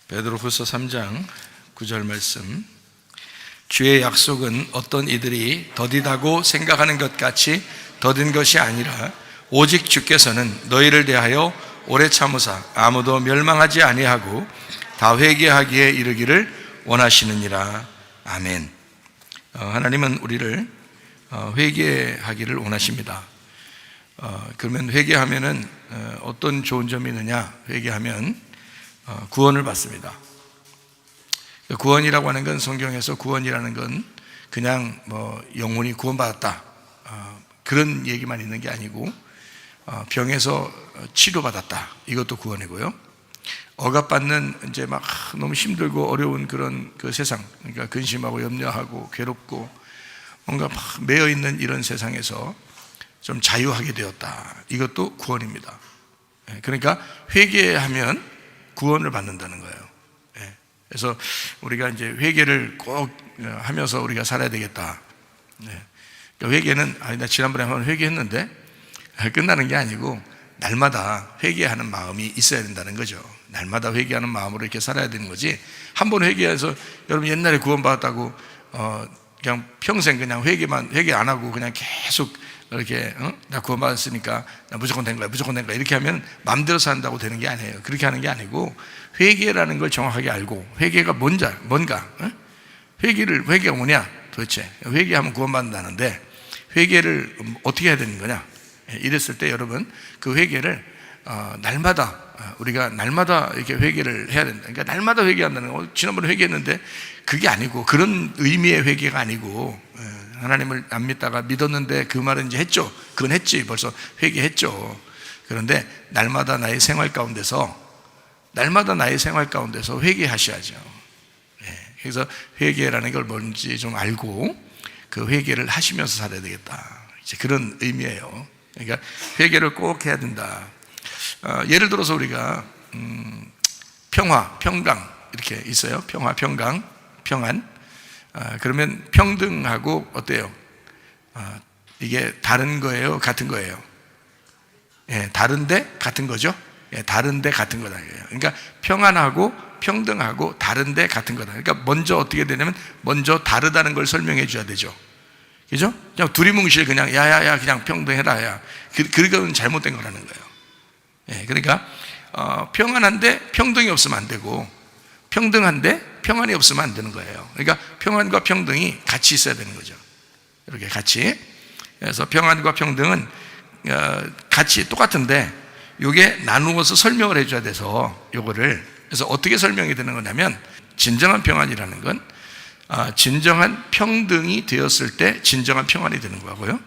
베드로후서 3장 9절 말씀. 주의 약속은 어떤 이들이 더디다고 생각하는 것 같이 더딘 것이 아니라 오직 주께서는 너희를 대하여 오래 참으사 아무도 멸망하지 아니하고 다 회개하기에 이르기를 원하시느니라. 아멘. 하나님은 우리를 회개하기를 원하십니다. 그러면 회개하면은 어떤 좋은 점이 있느냐? 회개하면 구원을 받습니다. 구원이라고 하는 건, 성경에서 구원이라는 건 그냥 영혼이 구원받았다 그런 얘기만 있는 게 아니고, 병에서 치료받았다, 이것도 구원이고요. 억압받는 이제 막 너무 힘들고 어려운 그런 그 세상, 그러니까 근심하고 염려하고 괴롭고 뭔가 막 매여 있는 이런 세상에서 좀 자유하게 되었다, 이것도 구원입니다. 그러니까 회개하면 구원을 받는다는 거예요. 그래서 우리가 이제 회개를 꼭 하면서 우리가 살아야 되겠다. 그러니까 회개는, 나 지난번에 한번 회개했는데 끝나는 게 아니고 날마다 회개하는 마음이 있어야 된다는 거죠. 날마다 회개하는 마음으로 이렇게 살아야 되는 거지, 한 번 회개해서 여러분 옛날에 구원받았다고 그냥 평생 그냥 회개 안 하고 그냥 계속 이렇게 나 구원받았으니까 나 무조건 된 거야 이렇게 하면 마음대로 산다고 되는 게 아니에요. 그렇게 하는 게 아니고, 회개라는 걸 정확하게 알고, 회개가 뭔가, 회개가 뭐냐 도대체, 회개하면 구원받는다는데 회개를 어떻게 해야 되는 거냐, 이랬을 때 여러분 그 회개를 날마다, 우리가 날마다 이렇게 회개를 해야 된다. 그러니까 날마다 회개한다는 거, 지난번에 회개했는데 그게 아니고, 그런 의미의 회개가 아니고, 하나님을 안 믿다가 믿었는데 그 말은 이제 했죠. 그건 했지, 벌써 회개했죠. 그런데 날마다 나의 생활 가운데서 회개하셔야죠. 그래서 회개라는 걸 뭔지 좀 알고 그 회개를 하시면서 살아야 되겠다, 이제 그런 의미예요. 그러니까 회개를 꼭 해야 된다. 예를 들어서 우리가 평화, 평강 이렇게 있어요. 평화, 평강, 평안. 그러면 평등하고 어때요? 이게 다른 거예요, 같은 거예요? 다른데 같은 거죠. 다른데 같은 거다. 그러니까 평안하고 평등하고 다른데 같은 거다. 그러니까 먼저 어떻게 되냐면, 먼저 다르다는 걸 설명해 줘야 되죠. 그죠? 그냥 두리뭉실 그냥 야야야 그냥 평등해라, 야, 그건 잘못된 거라는 거예요. 그러니까 평안한데 평등이 없으면 안 되고, 평등한데 평안이 없으면 안 되는 거예요. 그러니까 평안과 평등이 같이 있어야 되는 거죠. 이렇게 같이. 그래서 평안과 평등은 같이 똑같은데, 이게 나누어서 설명을 해줘야 돼서, 요거를 그래서 어떻게 설명이 되는 거냐면, 진정한 평안이라는 건 진정한 평등이 되었을 때 진정한 평안이 되는 거고요.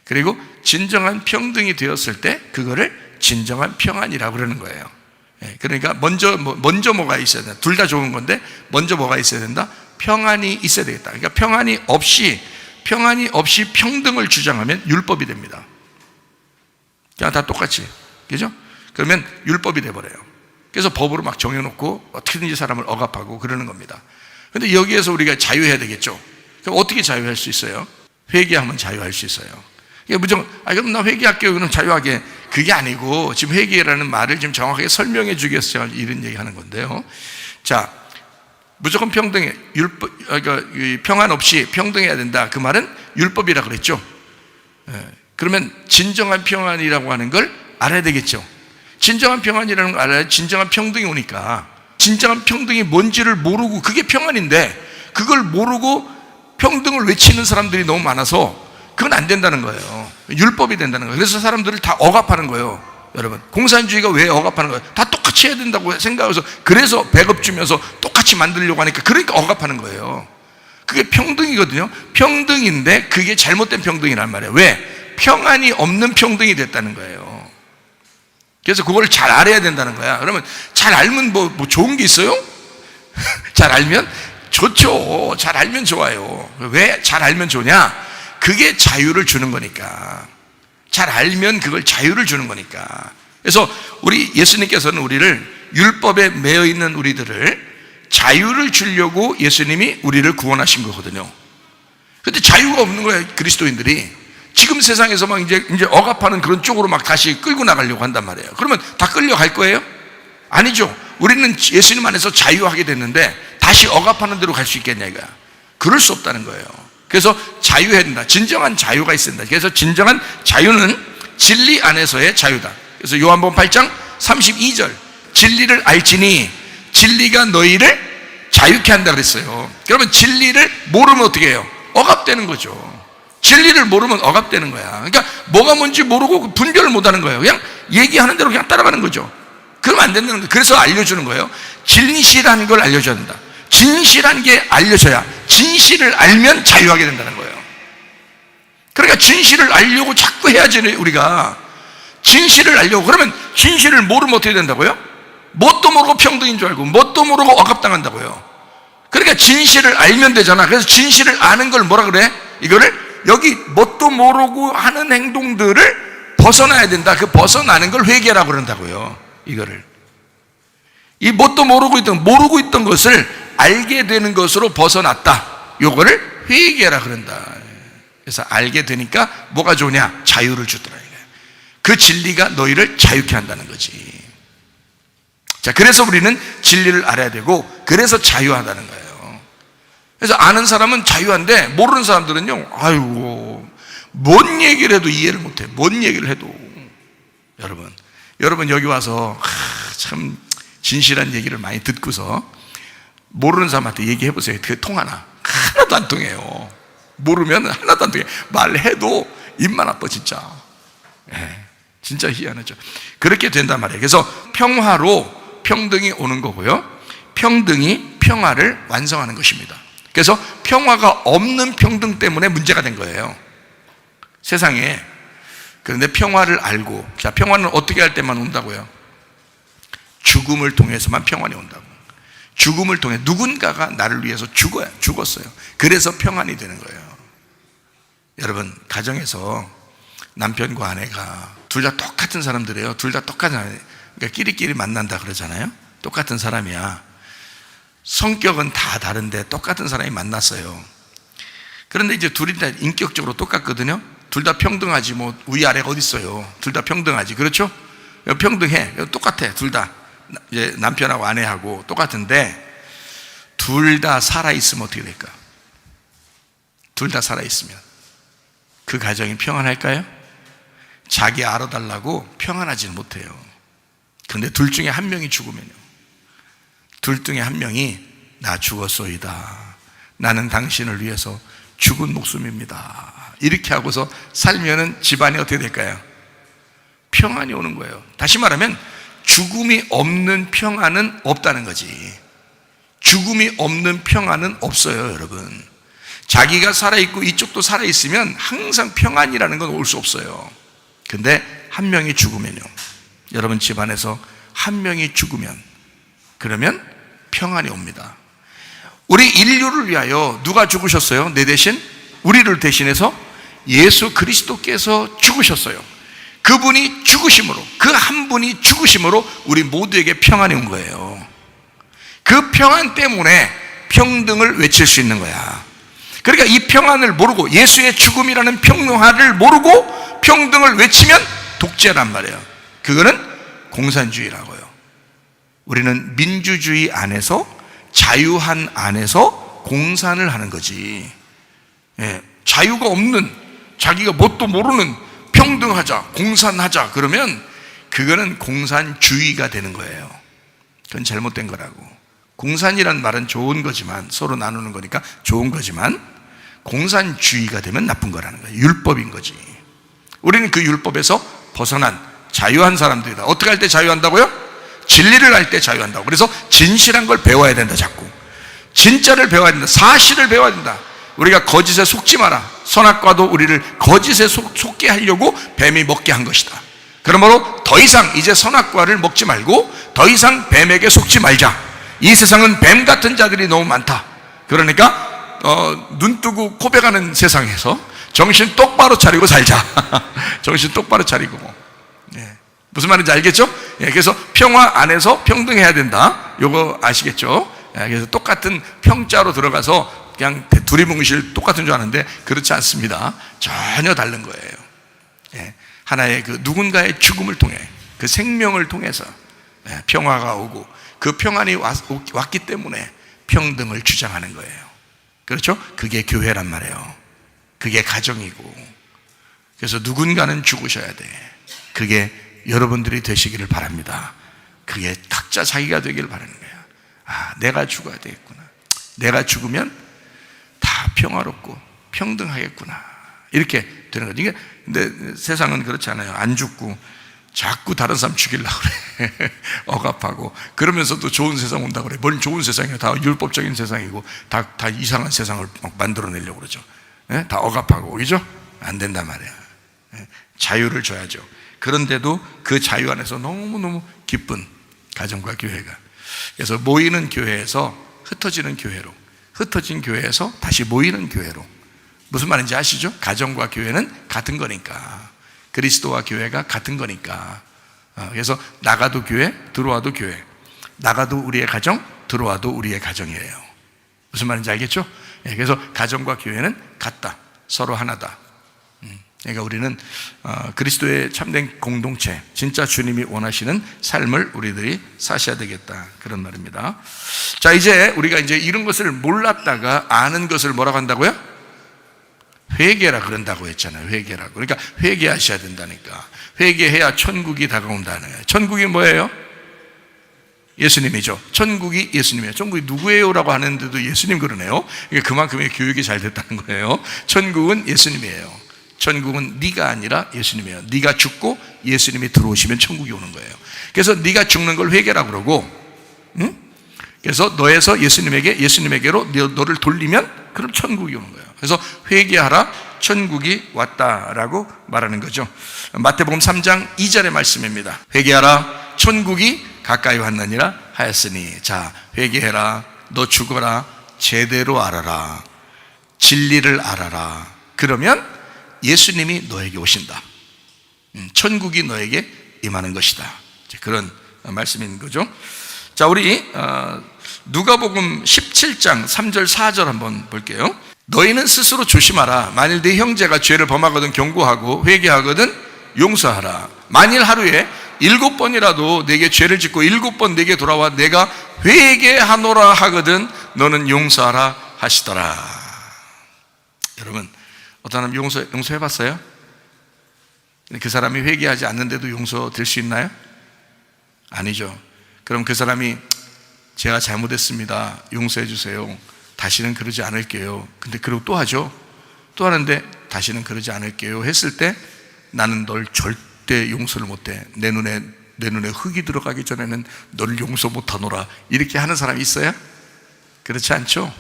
그리고 진정한 평등이 되었을 때 그거를 진정한 평안이라고 그러는 거예요. 그러니까 먼저 뭐가 있어야 된다. 둘 다 좋은 건데 먼저 뭐가 있어야 된다? 평안이 있어야 되겠다. 그러니까 평안이 없이 평등을 주장하면 율법이 됩니다. 그냥 다 똑같이, 그죠? 그러면 율법이 돼버려요. 그래서 법으로 막 정해놓고 어떻게든지 사람을 억압하고 그러는 겁니다. 근데 여기에서 우리가 자유해야 되겠죠. 그럼 어떻게 자유할 수 있어요? 회개하면 자유할 수 있어요. 그러니까 무조건 그럼 나 회개할게요, 그럼 자유하게, 그게 아니고, 지금 회개라는 말을 지금 정확하게 설명해 주기 위해서 제가 이런 얘기 하는 건데요. 자, 무조건 평등해, 그러니까 평안 없이 평등해야 된다, 그 말은 율법이라 그랬죠. 그러면 진정한 평안이라고 하는 걸 알아야 되겠죠. 진정한 평안이라는 걸 알아야 진정한 평등이 오니까. 진정한 평등이 뭔지를 모르고, 그게 평안인데 그걸 모르고 평등을 외치는 사람들이 너무 많아서 그건 안 된다는 거예요. 율법이 된다는 거예요. 그래서 사람들을 다 억압하는 거예요. 여러분, 공산주의가 왜 억압하는 거예요? 다 똑같이 해야 된다고 생각해서, 그래서 배급 주면서 똑같이 만들려고 하니까, 그러니까 억압하는 거예요. 그게 평등이거든요. 평등인데 그게 잘못된 평등이란 말이에요. 왜? 평안이 없는 평등이 됐다는 거예요. 그래서 그걸 잘 알아야 된다는 거야. 그러면 잘 알면 뭐 좋은 게 있어요? 잘 알면 좋죠. 잘 알면 좋아요. 왜 잘 알면 좋냐? 그게 자유를 주는 거니까. 잘 알면 그걸 자유를 주는 거니까. 그래서 우리 예수님께서는 우리를, 율법에 매여 있는 우리들을 자유를 주려고 예수님이 우리를 구원하신 거거든요. 근데 자유가 없는 거예요, 그리스도인들이. 지금 세상에서 막 이제 억압하는 그런 쪽으로 막 다시 끌고 나가려고 한단 말이에요. 그러면 다 끌려갈 거예요? 아니죠. 우리는 예수님 안에서 자유하게 됐는데 다시 억압하는 대로 갈 수 있겠냐 이거야. 그럴 수 없다는 거예요. 그래서 자유해야 된다. 진정한 자유가 있어야 된다. 그래서 진정한 자유는 진리 안에서의 자유다. 그래서 요한복음 8장 32절, 진리를 알지니 진리가 너희를 자유케 한다 그랬어요. 그러면 진리를 모르면 어떻게 해요? 억압되는 거죠. 진리를 모르면 억압되는 거야. 그러니까 뭐가 뭔지 모르고 분별을 못하는 거예요. 그냥 얘기하는 대로 그냥 따라가는 거죠. 그러면 안 된다는 거예요. 그래서 알려주는 거예요. 진실한 걸 알려줘야 된다. 진실한 게 알려져야, 진실을 알면 자유하게 된다는 거예요. 그러니까 진실을 알려고 자꾸 해야지. 우리가 진실을 알려고, 그러면 진실을 모르면 어떻게 된다고요? 뭣도 모르고 평등인 줄 알고 뭣도 모르고 억압당한다고요. 그러니까 진실을 알면 되잖아. 그래서 진실을 아는 걸 뭐라 그래? 이거를 여기 뭣도 모르고 하는 행동들을 벗어나야 된다. 그 벗어나는 걸 회개라고 그런다고요. 이거를 이 뭣도 모르고 있던 것을 알게 되는 것으로 벗어났다. 요거를 회개라 그런다. 그래서 알게 되니까 뭐가 좋냐? 자유를 주더라. 그 진리가 너희를 자유케 한다는 거지. 자, 그래서 우리는 진리를 알아야 되고, 그래서 자유하다는 거예요. 그래서 아는 사람은 자유한데 모르는 사람들은요, 아이고, 뭔 얘기를 해도 이해를 못해. 뭔 얘기를 해도. 여러분 여기 와서 참 진실한 얘기를 많이 듣고서 모르는 사람한테 얘기해 보세요. 그게 통하나? 하나도 안 통해요. 모르면 하나도 안 통해. 말해도 입만 아파 진짜. 진짜 희한하죠. 그렇게 된단 말이에요. 그래서 평화로 평등이 오는 거고요, 평등이 평화를 완성하는 것입니다. 그래서 평화가 없는 평등 때문에 문제가 된 거예요, 세상에. 그런데 평화를 알고, 자, 평화는 어떻게 할 때만 온다고요? 죽음을 통해서만 평안이 온다고. 죽음을 통해 누군가가 나를 위해서 죽었어요. 그래서 평안이 되는 거예요. 여러분, 가정에서 남편과 아내가 둘 다 똑같은 사람들이에요. 둘 다 똑같은 사람이에요. 그러니까 끼리끼리 만난다 그러잖아요. 똑같은 사람이야. 성격은 다 다른데 똑같은 사람이 만났어요. 그런데 이제 둘이 다 인격적으로 똑같거든요. 둘 다 평등하지, 뭐 위아래가 어디 있어요. 둘 다 평등하지, 그렇죠? 평등해. 똑같아. 둘 다 이제 남편하고 아내하고 똑같은데, 둘 다 살아있으면 어떻게 될까? 둘 다 살아있으면 그 가정이 평안할까요? 자기 알아달라고 평안하지는 못해요. 그런데 둘 중에 한 명이 죽으면요, 둘 중에 한 명이 나 죽었소이다, 나는 당신을 위해서 죽은 목숨입니다, 이렇게 하고서 살면은 집안이 어떻게 될까요? 평안이 오는 거예요. 다시 말하면 죽음이 없는 평안은 없다는 거지. 죽음이 없는 평안은 없어요, 여러분. 자기가 살아있고 이쪽도 살아있으면 항상 평안이라는 건 올 수 없어요. 근데 한 명이 죽으면요, 여러분 집안에서 한 명이 죽으면, 그러면 평안이 옵니다. 우리 인류를 위하여 누가 죽으셨어요? 내 대신, 우리를 대신해서 예수 그리스도께서 죽으셨어요. 그분이 죽으심으로, 그 한 분이 죽으심으로 우리 모두에게 평안이 온 거예요. 그 평안 때문에 평등을 외칠 수 있는 거야. 그러니까 이 평안을 모르고, 예수의 죽음이라는 평화를 모르고 평등을 외치면 독재란 말이에요. 그거는 공산주의라고요. 우리는 민주주의 안에서, 자유한 안에서 공산을 하는 거지. 자유가 없는, 자기가 뭣도 모르는 평등하자, 공산하자, 그러면 그거는 공산주의가 되는 거예요. 그건 잘못된 거라고. 공산이란 말은 좋은 거지만, 서로 나누는 거니까 좋은 거지만, 공산주의가 되면 나쁜 거라는 거예요. 율법인 거지. 우리는 그 율법에서 벗어난 자유한 사람들이다. 어떻게 할 때 자유한다고요? 진리를 할 때 자유한다고. 그래서 진실한 걸 배워야 된다. 자꾸 진짜를 배워야 된다. 사실을 배워야 된다. 우리가 거짓에 속지 마라. 선악과도 우리를 거짓에 속게 하려고 뱀이 먹게 한 것이다. 그러므로 더 이상 이제 선악과를 먹지 말고 더 이상 뱀에게 속지 말자. 이 세상은 뱀 같은 자들이 너무 많다. 그러니까 눈 뜨고 코베가는 세상에서 정신 똑바로 차리고 살자. 정신 똑바로 차리고. 무슨 말인지 알겠죠? 그래서 평화 안에서 평등해야 된다. 요거 아시겠죠? 그래서 똑같은 평자로 들어가서 그냥 두리뭉실 똑같은 줄 아는데 그렇지 않습니다. 전혀 다른 거예요. 하나의 그 누군가의 죽음을 통해, 그 생명을 통해서 평화가 오고, 그 평안이 왔기 때문에 평등을 주장하는 거예요. 그렇죠? 그게 교회란 말이에요. 그게 가정이고. 그래서 누군가는 죽으셔야 돼. 그게 여러분들이 되시기를 바랍니다. 그게 각자 자기가 되기를 바라는 거예요. 아, 내가 죽어야 되겠구나. 내가 죽으면 다 평화롭고 평등하겠구나. 이렇게 되는 거죠. 근데 세상은 그렇지 않아요. 안 죽고 자꾸 다른 사람 죽이려고 그래. 억압하고. 그러면서도 좋은 세상 온다고 그래. 뭔 좋은 세상이야. 다 율법적인 세상이고 다 이상한 세상을 막 만들어내려고 그러죠. 네? 다 억압하고. 그죠? 안 된단 말이야. 네? 자유를 줘야죠. 그런데도 그 자유 안에서 너무너무 기쁜 가정과 교회가. 그래서 모이는 교회에서 흩어지는 교회로, 흩어진 교회에서 다시 모이는 교회로. 무슨 말인지 아시죠? 가정과 교회는 같은 거니까. 그리스도와 교회가 같은 거니까. 그래서 나가도 교회, 들어와도 교회. 나가도 우리의 가정, 들어와도 우리의 가정이에요. 무슨 말인지 알겠죠? 그래서 가정과 교회는 같다. 서로 하나다. 그러니까 우리는 그리스도의 참된 공동체, 진짜 주님이 원하시는 삶을 우리들이 사셔야 되겠다. 그런 말입니다. 자, 이제 우리가 이제 이런 것을 몰랐다가 아는 것을 뭐라고 한다고요? 회개라 그런다고 했잖아요. 회개라고. 그러니까 회개하셔야 된다니까. 회개해야 천국이 다가온다는 거예요. 천국이 뭐예요? 예수님이죠. 천국이 예수님이에요. 천국이 누구예요? 라고 하는데도 예수님 그러네요. 그러니까 그만큼의 교육이 잘 됐다는 거예요. 천국은 예수님이에요. 천국은 네가 아니라 예수님이에요. 네가 죽고 예수님이 들어오시면 천국이 오는 거예요. 그래서 네가 죽는 걸 회개라고 그러고, 응? 그래서 너에서 예수님에게로 너를 돌리면 그럼 천국이 오는 거예요. 그래서 회개하라, 천국이 왔다라고 말하는 거죠. 마태복음 3장 2절의 말씀입니다. 회개하라, 천국이 가까이 왔느니라 하였으니. 자, 회개해라, 너 죽어라, 제대로 알아라, 진리를 알아라. 그러면 예수님이 너에게 오신다. 천국이 너에게 임하는 것이다. 그런 말씀인 거죠. 자, 우리 누가복음 17장 3절 4절 한번 볼게요. 너희는 스스로 조심하라. 만일 네 형제가 죄를 범하거든 경고하고 회개하거든 용서하라. 만일 하루에 7번이라도 내게 죄를 짓고 7번 내게 돌아와 내가 회개하노라 하거든 너는 용서하라 하시더라. 여러분, 어떤 사람 용서해봤어요? 그 사람이 회개하지 않는데도 용서될 수 있나요? 아니죠. 그럼 그 사람이 제가 잘못했습니다, 용서해 주세요, 다시는 그러지 않을게요. 근데 그리고 또 하죠. 또 하는데 다시는 그러지 않을게요 했을 때 나는 널 절대 용서를 못해. 내 눈에 흙이 들어가기 전에는 널 용서 못하노라. 이렇게 하는 사람이 있어요? 그렇지 않죠?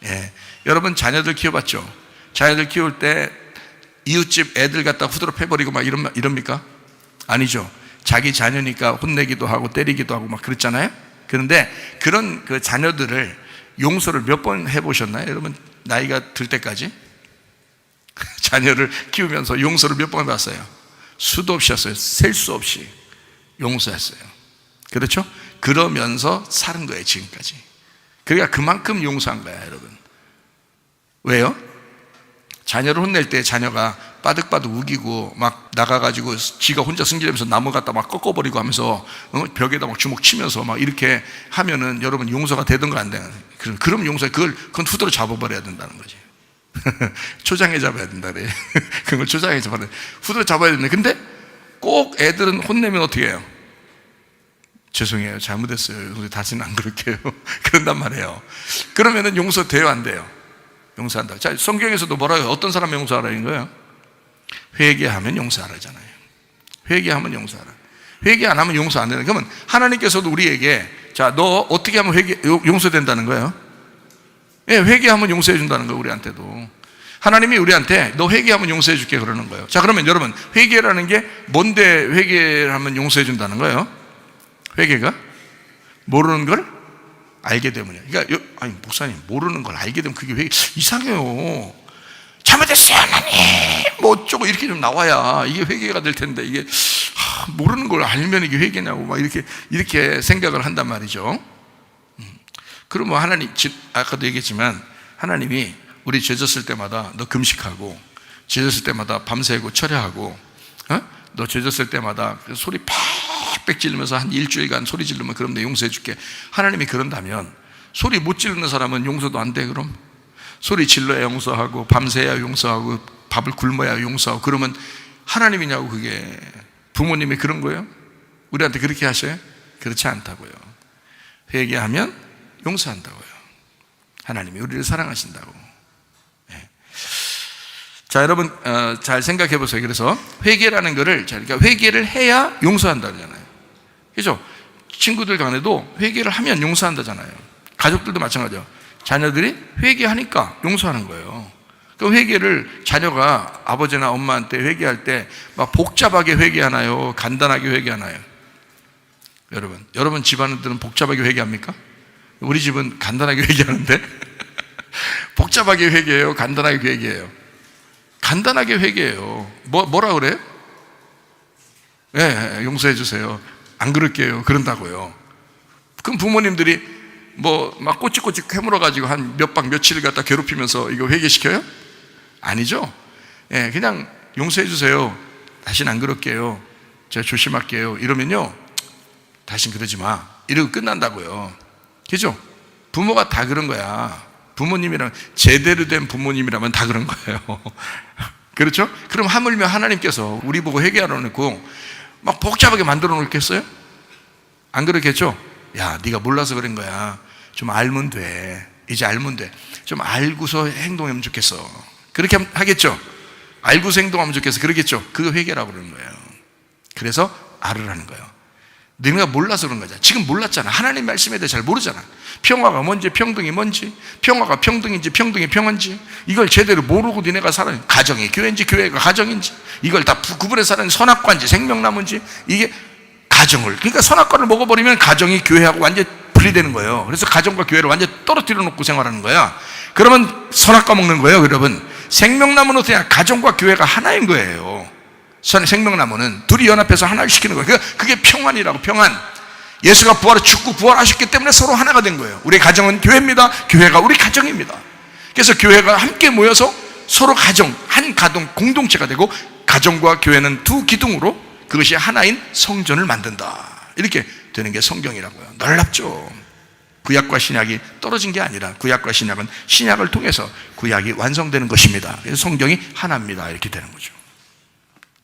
예. 여러분 자녀들 키워봤죠? 자녀들 키울 때 이웃집 애들 갖다 후드로 패버리고 막 이럽니까? 아니죠. 자기 자녀니까 혼내기도 하고 때리기도 하고 막 그랬잖아요. 그런데 그런 그 자녀들을 용서를 몇 번 해보셨나요? 여러분 나이가 들 때까지 자녀를 키우면서 용서를 몇 번 해봤어요? 수도 없이 했어요. 셀 수 없이 용서했어요. 그렇죠? 그러면서 사는 거예요 지금까지. 그러니까 그만큼 용서한 거야 여러분. 왜요? 자녀를 혼낼 때 자녀가 빠득빠득 우기고 막 나가가지고 지가 혼자 승질내면서 나무 갖다 막 꺾어버리고 하면서 벽에다 막 주먹 치면서 막 이렇게 하면은 여러분 용서가 되든가 안 되는. 그럼 용서 그건 후드로 잡아버려야 된다는 거지. 초장에 잡아야 된다 그래. 그걸 초장에 잡아야 돼. 후드로 잡아야 되는데 근데 꼭 애들은 혼내면 어떻게 해요? 죄송해요, 잘못했어요, 다시는 안 그럴게요. 그런단 말이에요. 그러면은 용서돼요 안 돼요? 용서한다. 자, 성경에서도 뭐라고요? 어떤 사람 용서하라는 거예요? 회개하면 용서하라잖아요. 회개하면 용서하라. 회개 안 하면 용서 안 되는. 그러면 하나님께서도 우리에게 자, 너 어떻게 하면 용서된다는 거예요? 예, 회개하면 용서해 준다는 거예요. 우리한테도 하나님이 우리한테 너 회개하면 용서해 줄게 그러는 거예요. 자, 그러면 여러분 회개라는 게 뭔데 회개하면 용서해 준다는 거예요? 회개가 모르는 걸 알게 되면요. 그러니까 아니 목사님 모르는 걸 알게 되면 그게 왜 이상해요. 잘못했어요 하나님 뭐 어쩌고 이렇게 좀 나와야 이게 회개가 될 텐데 이게 모르는 걸 알면 이게 회개냐고 막 이렇게 생각을 한단 말이죠. 그러면 하나님 아까도 얘기했지만 하나님이 우리 죄 졌을 때마다 너 금식하고 죄 졌을 때마다 밤새고 철야하고 너 죄 졌을 때마다 소리 빽빽 지르면서 한 일주일간 소리 지르면 그럼 내 용서해 줄게. 하나님이 그런다면 소리 못 지르는 사람은 용서도 안 돼? 그럼 소리 질러야 용서하고 밤새야 용서하고 밥을 굶어야 용서하고 그러면 하나님이냐고. 그게 부모님이 그런 거예요? 우리한테 그렇게 하셔요? 그렇지 않다고요. 회개하면 용서한다고요. 하나님이 우리를 사랑하신다고. 네. 자, 여러분 잘 생각해 보세요. 그래서 회개라는 거를, 그러니까 회개를 해야 용서한다 그러잖아요. 그죠? 친구들 간에도 회개를 하면 용서한다잖아요. 가족들도 마찬가지죠. 자녀들이 회개하니까 용서하는 거예요. 그 회개를 자녀가 아버지나 엄마한테 회개할 때 막 복잡하게 회개하나요? 간단하게 회개하나요? 여러분 집안들은 복잡하게 회개합니까? 우리 집은 간단하게 회개하는데 복잡하게 회개해요? 간단하게 회개해요? 간단하게 회개해요. 뭐라 그래요? 네, 용서해 주세요. 안 그럴게요. 그런다고요. 그럼 부모님들이 막 꼬치꼬치 캐물어가지고 한 몇 박 며칠을 갖다 괴롭히면서 이거 회개시켜요? 아니죠. 예, 그냥 용서해 주세요. 다시는 안 그럴게요. 제가 조심할게요. 이러면요, 다신 그러지 마. 이러고 끝난다고요. 그죠? 부모가 다 그런 거야. 부모님이랑 제대로 된 부모님이라면 다 그런 거예요. 그렇죠? 그럼 하물며 하나님께서 우리 보고 회개하라 놓고 막 복잡하게 만들어 놓겠어요? 안 그렇겠죠? 야, 네가 몰라서 그런 거야. 좀 알면 돼. 이제 알면 돼. 좀 알고서 행동하면 좋겠어. 그렇게 하겠죠? 알고서 행동하면 좋겠어. 그러겠죠? 그거 회개라고 그러는 거예요. 그래서 알으라는 거예요. 너희가 몰라서 그런 거잖아. 지금 몰랐잖아. 하나님 말씀에 대해 잘 모르잖아. 평화가 뭔지, 평등이 뭔지, 평화가 평등인지, 평등이 평화인지, 이걸 제대로 모르고 너네가 살아. 가정이 교회인지, 교회가 가정인지, 이걸 다 구분해서 사는 선악과인지, 생명나무인지, 이게 가정을, 그러니까 선악과를 먹어버리면 가정이 교회하고 완전 분리되는 거예요. 그래서 가정과 교회를 완전 떨어뜨려 놓고 생활하는 거야. 그러면 선악과 먹는 거예요, 여러분. 생명나무는 그냥 가정과 교회가 하나인 거예요. 생명나무는 둘이 연합해서 하나를 시키는 거예요. 그게 평안이라고. 평안. 예수가 죽고 부활하셨기 때문에 서로 하나가 된 거예요. 우리 가정은 교회입니다. 교회가 우리 가정입니다. 그래서 교회가 함께 모여서 서로 가정, 한 가정 공동체가 되고, 가정과 교회는 두 기둥으로 그것이 하나인 성전을 만든다. 이렇게 되는 게 성경이라고요. 놀랍죠? 구약과 신약이 떨어진 게 아니라 구약과 신약은 신약을 통해서 구약이 완성되는 것입니다. 그래서 성경이 하나입니다. 이렇게 되는 거죠.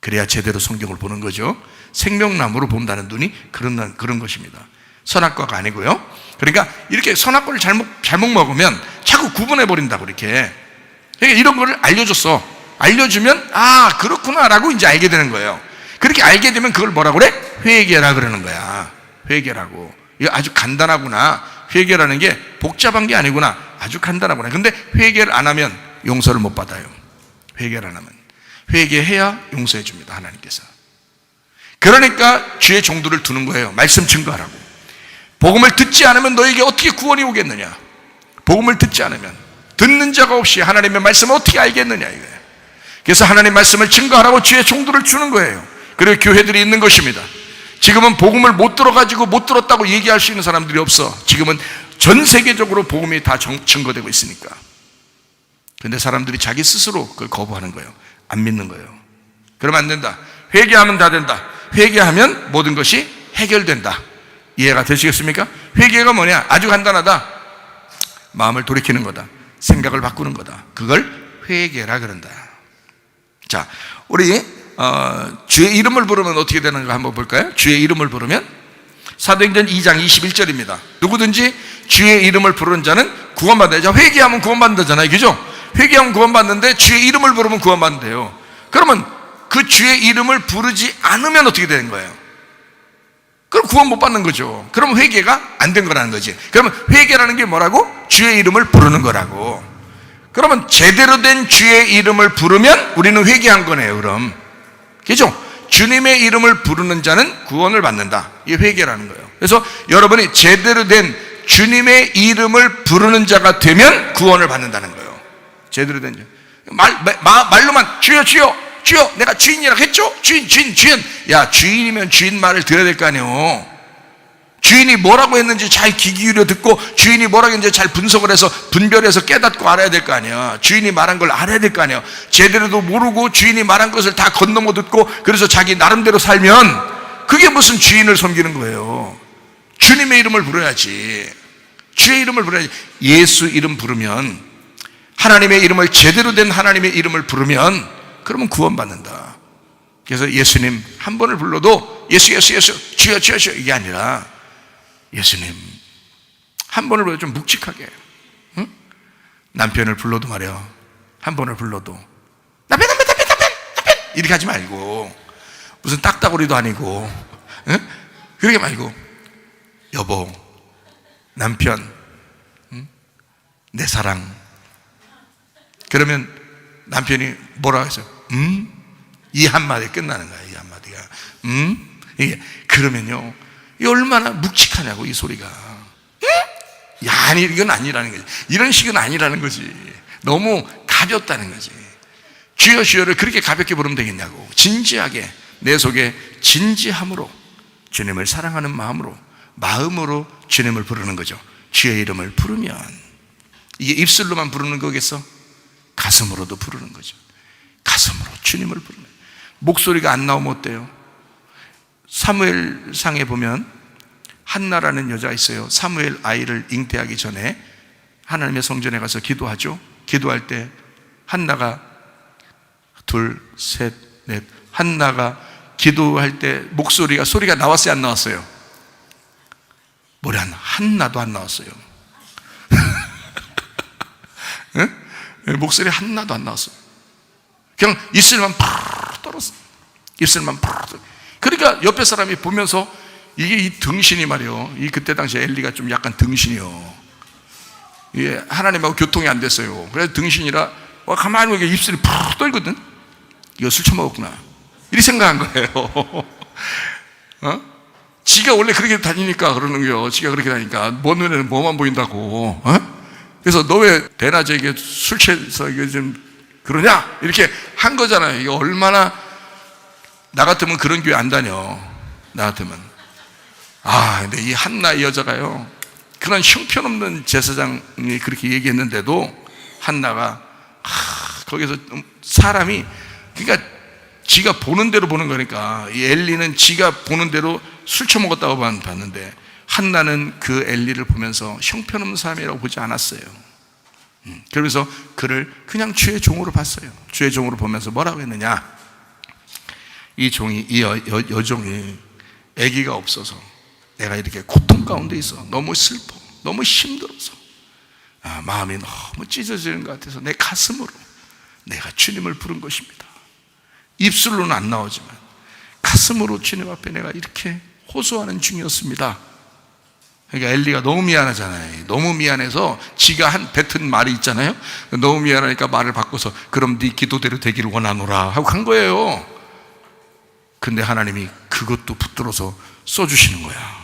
그래야 제대로 성경을 보는 거죠. 생명나무로 본다는 눈이 그런 것입니다. 선악과가 아니고요. 그러니까 이렇게 선악과를 잘못 먹으면 자꾸 구분해버린다고 이렇게. 그러니까 이런 거를 알려줬어. 알려주면, 아, 그렇구나라고 이제 알게 되는 거예요. 그렇게 알게 되면 그걸 뭐라고 그래? 회개라 그러는 거야. 회개라고. 이거 아주 간단하구나. 회개라는 게 복잡한 게 아니구나. 아주 간단하구나. 근데 회개를 안 하면 용서를 못 받아요. 회개를 안 하면. 회개해야 용서해 줍니다, 하나님께서. 그러니까 주의 종들을 두는 거예요. 말씀 증거하라고. 복음을 듣지 않으면 너에게 어떻게 구원이 오겠느냐. 복음을 듣지 않으면, 듣는 자가 없이 하나님의 말씀을 어떻게 알겠느냐 이거예요. 그래서 하나님 말씀을 증거하라고 주의 종들을 주는 거예요. 그리고 교회들이 있는 것입니다. 지금은 복음을 못 들어가지고 못 들었다고 얘기할 수 있는 사람들이 없어. 지금은 전 세계적으로 복음이 다 증거되고 있으니까. 그런데 사람들이 자기 스스로 그걸 거부하는 거예요. 안 믿는 거예요. 그러면 안 된다. 회개하면 다 된다. 회개하면 모든 것이 해결된다. 이해가 되시겠습니까? 회개가 뭐냐? 아주 간단하다. 마음을 돌이키는 거다. 생각을 바꾸는 거다. 그걸 회개라 그런다. 자, 우리 주의 이름을 부르면 어떻게 되는가 한번 볼까요? 주의 이름을 부르면 사도행전 2장 21절입니다. 누구든지 주의 이름을 부르는 자는 구원받아요. 회개하면 구원받는다잖아요. 그죠? 회개하면 구원받는데 주의 이름을 부르면 구원받는대요. 그러면 그 주의 이름을 부르지 않으면 어떻게 되는 거예요? 그럼 구원 못 받는 거죠. 그럼 회개가 안 된 거라는 거지. 그러면 회개라는 게 뭐라고? 주의 이름을 부르는 거라고. 그러면 제대로 된 주의 이름을 부르면 우리는 회개한 거네요. 그럼 그죠? 주님의 이름을 부르는 자는 구원을 받는다. 이게 회개라는 거예요. 그래서 여러분이 제대로 된 주님의 이름을 부르는 자가 되면 구원을 받는다는 거예요. 제대로 된 자. 말로만 주여 주여 주여 내가 주인이라고 했죠? 주인. 야, 주인이면 주인 말을 들어야 될 거 아니에요. 주인이 뭐라고 했는지 잘 귀 기울여 듣고, 주인이 뭐라고 했는지 잘 분석을 해서 분별해서 깨닫고 알아야 될 거 아니야. 주인이 말한 걸 알아야 될 거 아니야. 제대로도 모르고 주인이 말한 것을 다 건너못 듣고, 그래서 자기 나름대로 살면 그게 무슨 주인을 섬기는 거예요? 주님의 이름을 부르야지. 주의 이름을 부르야지. 예수 이름 부르면, 하나님의 이름을, 제대로 된 하나님의 이름을 부르면 그러면 구원받는다. 그래서 예수님 한 번을 불러도 예수 예수 예수 주여 주여 주여 이게 아니라 예수님 한 번을 불러도 좀 묵직하게, 응? 남편을 불러도 말이야, 한 번을 불러도 남편 이렇게 하지 말고, 무슨 딱따구리도 아니고, 응? 그러게 말고 여보, 남편, 응? 내 사랑. 그러면 남편이 뭐라고 했어요? 이 한마디에 끝나는 거야. 이 한마디가 이게 그러면요, 이 얼마나 묵직하냐고 이 소리가. 야, 아니 이건 아니라는 거지. 이런 식은 아니라는 거지. 너무 가볍다는 거지. 주여 주여를 그렇게 가볍게 부르면 되겠냐고. 진지하게, 내 속에 진지함으로, 주님을 사랑하는 마음으로 주님을 부르는 거죠. 주의 이름을 부르면 이게 입술로만 부르는 거겠어? 가슴으로도 부르는 거죠. 가슴으로 주님을 부르는. 목소리가 안 나오면 어때요? 사무엘상에 보면 한나라는 여자가 있어요. 사무엘 아이를 잉태하기 전에 하나님의 성전에 가서 기도하죠. 기도할 때 한나가 둘, 셋, 넷, 한나가 기도할 때 소리가 나왔어요, 안 나왔어요? 머리 한나도 안 나왔어요. 응? 목소리 한나도 안 나왔어요. 그냥 입술만 팍 떨었어. 입술만 팍. 그러니까 옆에 사람이 보면서 이게 이 등신이 말이요, 이 그때 당시 엘리가 좀 약간 등신이요. 이게 하나님하고 교통이 안 됐어요. 그래서 등신이라 가만히 보니까 입술이 팍 떨거든. 이거 술 처먹었구나, 이렇게 생각한 거예요. 지가 원래 그렇게 다니니까 그러는 거예요. 지가 그렇게 다니니까 먼 눈에는 뭐만 보인다고. 그래서 너 왜 대낮에 이게 술 취해서 이게 좀 그러냐? 이렇게 한 거잖아요. 이게 얼마나, 나 같으면 그런 교회 안 다녀. 나 같으면. 근데 이 한나 이 여자가요, 그런 형편없는 제사장이 그렇게 얘기했는데도 한나가 거기서 사람이, 그러니까 지가 보는 대로 보는 거니까, 이 엘리는 지가 보는 대로 술 처먹었다고 봤는데 한나는 그 엘리를 보면서 형편없는 사람이라고 보지 않았어요. 그러면서 그를 그냥 주의 종으로 봤어요. 주의 종으로 보면서 뭐라고 했느냐? 이 종이, 이 여종이 아기가 없어서 내가 이렇게 고통 가운데 있어. 너무 슬퍼, 너무 힘들어서 마음이 너무 찢어지는 것 같아서 내 가슴으로 내가 주님을 부른 것입니다. 입술로는 안 나오지만 가슴으로 주님 앞에 내가 이렇게 호소하는 중이었습니다. 그러니까 엘리가 너무 미안하잖아요. 너무 미안해서 지가 뱉은 말이 있잖아요. 너무 미안하니까 말을 바꿔서 그럼 네 기도대로 되기를 원하노라 하고 간 거예요. 근데 하나님이 그것도 붙들어서 써주시는 거야.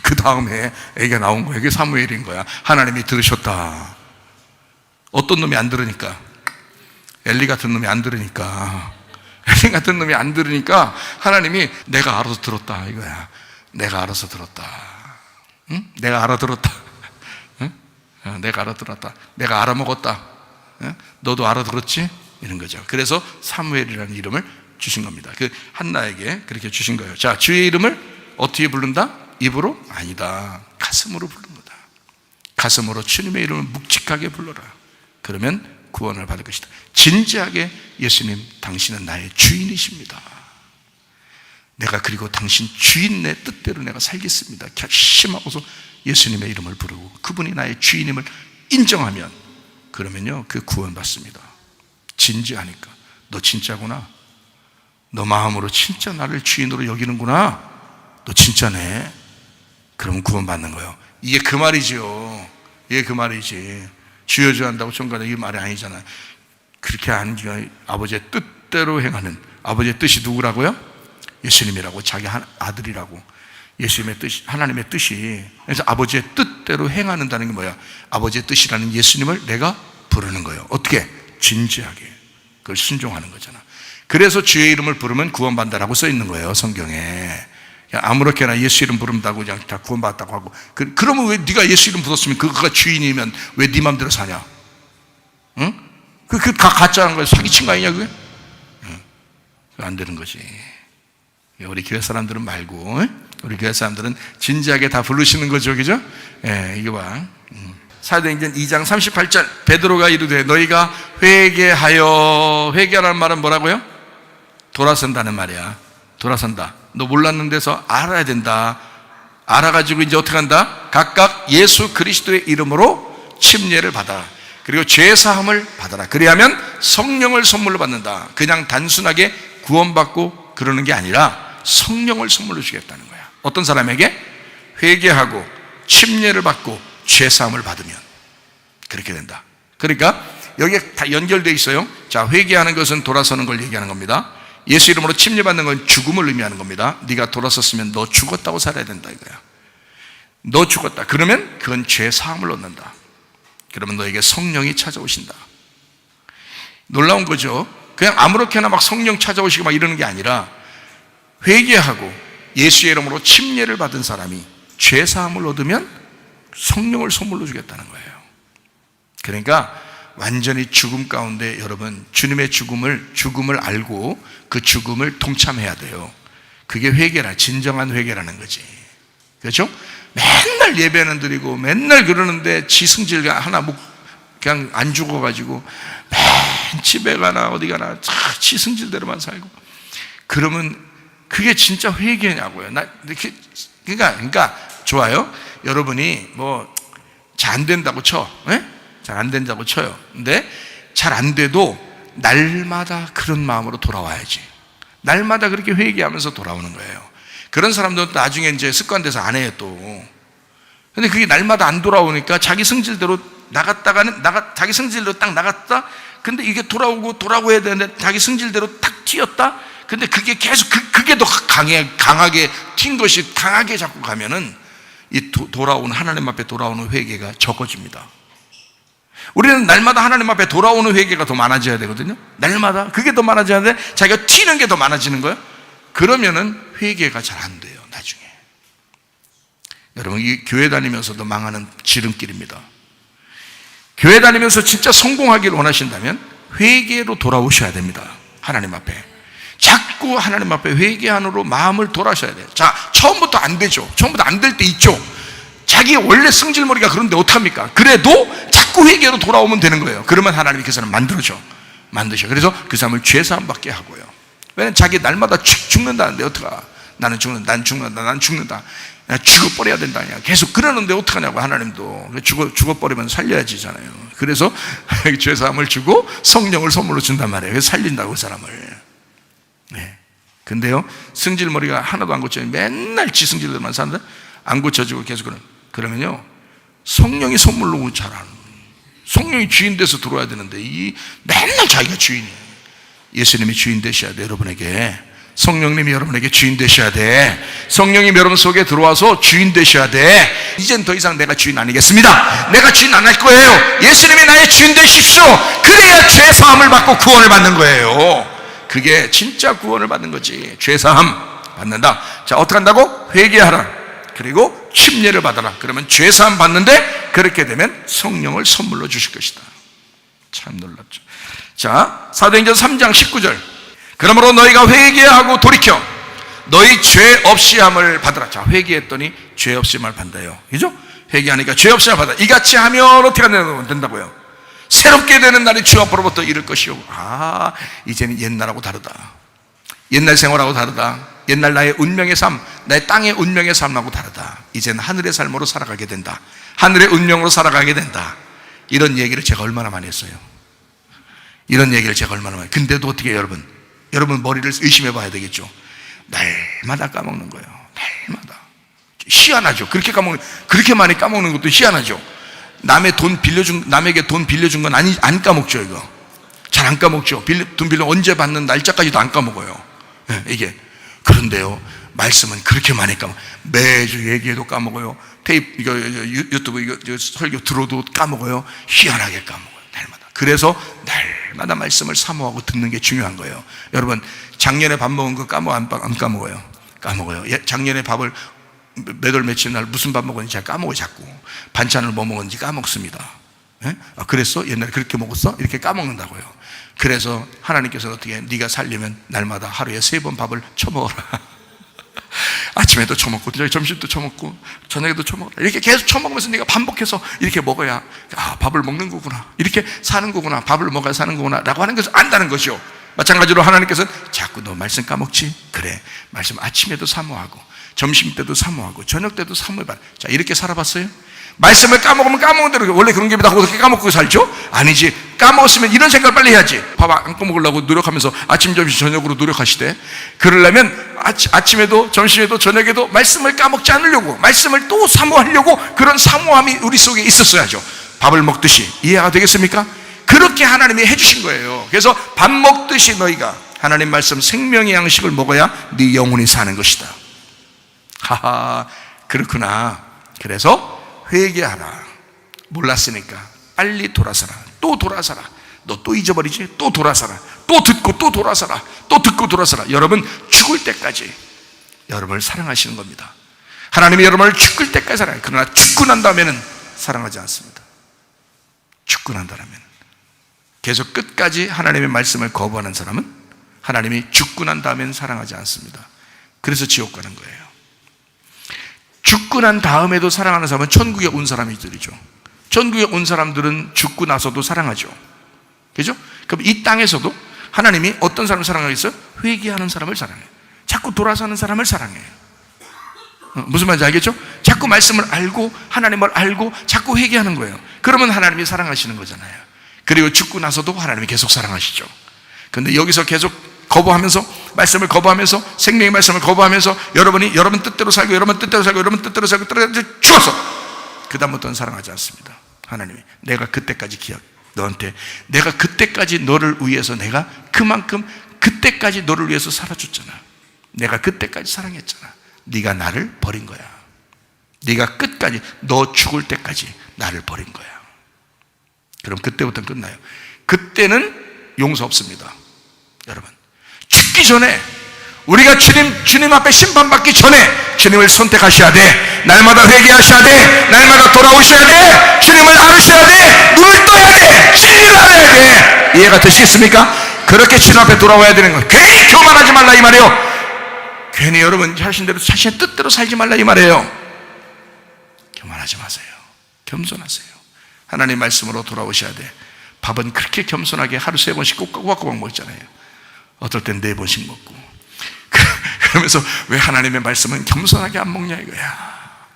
그 다음에 애가 나온 거야. 그게 사무엘인 거야. 하나님이 들으셨다. 어떤 놈이 안 들으니까, 엘리 같은 놈이 안 들으니까, 엘리 같은 놈이 안 들으니까 하나님이 내가 알아서 들었다 이거야. 내가 알아서 들었다. 응? 내가 알아들었다. 응? 내가 알아들었다. 내가 알아먹었다. 응? 너도 알아들었지? 이런 거죠. 그래서 사무엘이라는 이름을 주신 겁니다. 그 한나에게 그렇게 주신 거예요. 자, 주의 이름을 어떻게 부른다? 입으로? 아니다. 가슴으로 부릅니다. 가슴으로 주님의 이름을 묵직하게 불러라. 그러면 구원을 받을 것이다. 진지하게, 예수님 당신은 나의 주인이십니다. 내가 그리고 당신 주인 내 뜻대로 내가 살겠습니다. 결심하고서 예수님의 이름을 부르고 그분이 나의 주인임을 인정하면, 그러면요, 그 구원받습니다. 진지하니까. 너 진짜구나. 너 마음으로 진짜 나를 주인으로 여기는구나. 너 진짜네. 그러면 구원받는 거예요. 이게 그 말이죠. 이게 그 말이지. 주여 주여 한다고 정가는 이 말이 아니잖아요. 그렇게 한 아버지의 뜻대로 행하는, 아버지의 뜻이 누구라고요? 예수님이라고, 자기 아들이라고. 예수님의 뜻이, 하나님의 뜻이. 그래서 아버지의 뜻대로 행하는다는 게 뭐야? 아버지의 뜻이라는 예수님을 내가 부르는 거예요. 어떻게? 진지하게. 그걸 순종하는 거잖아. 그래서 주의 이름을 부르면 구원받는다라고 써 있는 거예요, 성경에. 아무렇게나 예수 이름 부른다고 그냥 다 구원받았다고 하고. 그러면 왜 네가 예수 이름 불렀으면 그가 주인이면 왜 네 맘대로 사냐? 응? 그 가짜는 거야. 사기친 거 아니냐 그게? 응. 안 되는 거지. 우리 교회 사람들은 말고, 우리 교회 사람들은 진지하게 다 부르시는 거죠, 그죠? 예, 이거 봐. 사도행전 2장 38절 베드로가 이르되 너희가 회개하라는 말은 뭐라고요? 돌아선다는 말이야. 돌아선다. 너 몰랐는 데서 알아야 된다. 알아가지고 이제 어떻게 한다? 각각 예수 그리스도의 이름으로 침례를 받아. 그리고 죄사함을 받아라. 그리하면 성령을 선물로 받는다. 그냥 단순하게 구원받고 그러는 게 아니라 성령을 선물로 주겠다는 거야. 어떤 사람에게? 회개하고 침례를 받고 죄사함을 받으면 그렇게 된다. 그러니까 여기에 다 연결되어 있어요. 자, 회개하는 것은 돌아서는 걸 얘기하는 겁니다. 예수 이름으로 침례받는 건 죽음을 의미하는 겁니다. 네가 돌아섰으면 너 죽었다고 살아야 된다 이거야. 너 죽었다. 그러면 그건 죄사함을 얻는다. 그러면 너에게 성령이 찾아오신다. 놀라운 거죠. 그냥 아무렇게나 막 성령 찾아오시고 막 이러는 게 아니라 회개하고 예수의 이름으로 침례를 받은 사람이 죄사함을 얻으면 성령을 선물로 주겠다는 거예요. 그러니까 완전히 죽음 가운데 여러분 주님의 죽음을 알고 그 죽음을 동참해야 돼요. 그게 회개라, 진정한 회개라는 거지. 그렇죠? 맨날 예배는 드리고 맨날 그러는데 지승질 하나 그냥 안 죽어가지고 맨 집에 가나 어디 가나 지승질대로만 살고 그러면 그게 진짜 회개냐고요. 그러니까 좋아요. 여러분이 뭐 잘 안 된다고 쳐, 잘 안 된다고 쳐요. 근데 잘 안 돼도 날마다 그런 마음으로 돌아와야지. 날마다 그렇게 회개하면서 돌아오는 거예요. 그런 사람들은 나중에 이제 습관돼서 안 해요 또. 근데 그게 날마다 안 돌아오니까 자기 성질대로 자기 성질대로 딱 나갔다. 근데 이게 돌아오고 해야 되는데 자기 성질대로 탁 튀었다. 근데 그게 계속 그게 더 강하게 튄 것이 강하게 자꾸 가면은 이 돌아오는 하나님 앞에 돌아오는 회개가 적어집니다. 우리는 날마다 하나님 앞에 돌아오는 회개가 더 많아져야 되거든요. 날마다 그게 더 많아져야 돼. 자기가 튀는 게 더 많아지는 거예요. 그러면은 회개가 잘 안 돼요 나중에. 여러분 이 교회 다니면서도 망하는 지름길입니다. 교회 다니면서 진짜 성공하기를 원하신다면 회개로 돌아오셔야 됩니다. 하나님 앞에 자꾸 하나님 앞에 회개함으로 마음을 돌아셔야 돼요. 자, 처음부터 안 되죠. 처음부터 안 될 때 있죠. 자기 원래 성질머리가 그런데 어떡합니까? 그래도 자꾸 회개로 돌아오면 되는 거예요. 그러면 하나님이 그 사람 만드셔. 그래서 그 사람을 죄사함 받게 하고요. 왜냐면 자기 날마다 죽는다는데 어떡하? 난 죽는다. 죽어버려야 된다. 계속 그러는데 어떡하냐고. 하나님도 죽어버리면 살려야지잖아요. 그래서 죄사함을 주고 성령을 선물로 준단 말이에요. 그래서 살린다고 그 사람을. 네. 근데요 승질머리가 하나도 안 고쳐요. 맨날 지승질들만 사는데 안 고쳐지고 계속 그러면요 성령이 선물로 잘하는, 성령이 주인 돼서 들어와야 되는데 맨날 자기가 주인이에요. 예수님이 주인 되셔야 돼. 여러분에게 성령님이 여러분에게 주인 되셔야 돼. 성령님 여러분 속에 들어와서 주인 되셔야 돼. 이젠 더 이상 내가 주인 아니겠습니다. 내가 주인 안 할 거예요. 예수님이 나의 주인 되십시오. 그래야 죄사함을 받고 구원을 받는 거예요. 그게 진짜 구원을 받는 거지. 죄사함 받는다. 자, 어떻게 한다고? 회개하라. 그리고 침례를 받아라. 그러면 죄사함 받는데 그렇게 되면 성령을 선물로 주실 것이다. 참 놀랍죠. 자, 사도행전 3장 19절. 그러므로 너희가 회개하고 돌이켜 너희 죄 없이함을 받으라. 자, 회개했더니 죄 없이함을 받는다요. 그죠? 회개하니까 죄 없이함을 받아. 이같이 하면 어떻게 된다고요? 새롭게 되는 날이 주 앞으로부터 이를 것이요. 이제는 옛날하고 다르다. 옛날 생활하고 다르다. 옛날 나의 운명의 삶, 나의 땅의 운명의 삶하고 다르다. 이제는 하늘의 삶으로 살아가게 된다. 하늘의 운명으로 살아가게 된다. 이런 얘기를 제가 얼마나 많이 했어요. 근데도 어떻게 해요, 여러분 머리를 의심해 봐야 되겠죠. 날마다 까먹는 거예요. 날마다. 희한하죠. 그렇게 많이 까먹는 것도 희한하죠. 남에게 돈 빌려준 건 안 까먹죠, 이거. 잘 안 까먹죠. 돈 빌려 언제 받는 날짜까지도 안 까먹어요. 네, 이게. 그런데요, 말씀은 그렇게 많이 까먹어요. 매주 얘기해도 까먹어요. 유튜브 설교 들어도 까먹어요. 희한하게 까먹어요. 날마다. 그래서 날마다 말씀을 사모하고 듣는 게 중요한 거예요. 여러분, 작년에 밥 먹은 거 안 까먹어요? 까먹어요. 작년에 밥을 몇 월 며칠 날 무슨 밥 먹었는지 잘 까먹어요. 자꾸 반찬을 뭐 먹었는지 까먹습니다. 그랬어? 옛날에 그렇게 먹었어? 이렇게 까먹는다고요. 그래서 하나님께서는 어떻게 해? 네가 살려면 날마다 하루에 3번 밥을 처먹어라. 아침에도 처먹고 점심도 처먹고 저녁에도 처먹고 이렇게 계속 처먹으면서 네가 반복해서 이렇게 먹어야 밥을 먹는 거구나, 이렇게 사는 거구나, 밥을 먹어야 사는 거구나 라고 하는 것을 안다는 것이요. 마찬가지로 하나님께서는 자꾸 너 말씀 까먹지? 그래, 말씀 아침에도 사모하고 점심 때도 사모하고 저녁 때도 사모해봐. 자, 이렇게 살아봤어요? 말씀을 까먹으면 까먹은 대로 원래 그런 게 하고 그렇게 까먹고 살죠? 아니지. 까먹었으면 이런 생각을 빨리 해야지. 밥 안 까먹으려고 노력하면서 아침, 점심, 저녁으로 노력하시되, 그러려면 아침에도 점심에도 저녁에도 말씀을 까먹지 않으려고, 말씀을 또 사모하려고 그런 사모함이 우리 속에 있었어야죠. 밥을 먹듯이. 이해가 되겠습니까? 그렇게 하나님이 해주신 거예요. 그래서 밥 먹듯이 너희가 하나님 말씀 생명의 양식을 먹어야 네 영혼이 사는 것이다. 하하, 그렇구나. 그래서 회개하라. 몰랐으니까 빨리 돌아서라. 또 돌아서라. 너 또 잊어버리지? 또 돌아서라. 또 듣고 또 돌아서라. 또 듣고 돌아서라. 여러분 죽을 때까지 여러분을 사랑하시는 겁니다. 하나님이 여러분을 죽을 때까지 사랑해요. 그러나 죽고 난 다음에는 사랑하지 않습니다. 죽고 난 다음에는 계속 끝까지 하나님의 말씀을 거부하는 사람은 하나님이 죽고 난 다음에는 사랑하지 않습니다. 그래서 지옥 가는 거예요. 죽고 난 다음에도 사랑하는 사람은 천국에 온 사람들이죠. 천국에 온 사람들은 죽고 나서도 사랑하죠. 그죠? 그럼 이 땅에서도 하나님이 어떤 사람을 사랑하겠어요? 회개하는 사람을 사랑해요. 자꾸 돌아서는 사람을 사랑해요. 무슨 말인지 알겠죠? 자꾸 말씀을 알고 하나님을 알고 자꾸 회개하는 거예요. 그러면 하나님이 사랑하시는 거잖아요. 그리고 죽고 나서도 하나님이 계속 사랑하시죠. 그런데 여기서 계속 거부하면서, 말씀을 거부하면서, 생명의 말씀을 거부하면서 여러분이 여러분 뜻대로 살고 여러분 뜻대로 살고 여러분 뜻대로 살고 죽어서 그 다음부터는 사랑하지 않습니다. 하나님이 내가 그때까지 너한테 내가 그때까지 너를 위해서 내가 그만큼 그때까지 너를 위해서 살아줬잖아. 내가 그때까지 사랑했잖아. 네가 나를 버린 거야. 네가 끝까지 너 죽을 때까지 나를 버린 거야. 그럼 그때부터는 끝나요. 그때는 용서 없습니다. 여러분 죽기 전에 우리가 주님 앞에 심판받기 전에 주님을 선택하셔야 돼. 날마다 회개하셔야 돼. 날마다 돌아오셔야 돼. 주님을 알으셔야 돼. 눈을 떠야 돼. 진리를 알아야 돼. 이해가 되시겠습니까? 그렇게 주님 앞에 돌아와야 되는 거예요. 괜히 교만하지 말라 이 말이에요. 괜히 여러분 자신대로 자신의 뜻대로 살지 말라 이 말이에요. 교만하지 마세요. 겸손하세요. 하나님 말씀으로 돌아오셔야 돼. 밥은 그렇게 겸손하게 하루 3번씩 꼬박꼬박 먹잖아요. 어떨 땐 4번씩 먹고. 그러면서 왜 하나님의 말씀은 겸손하게 안 먹냐 이거야.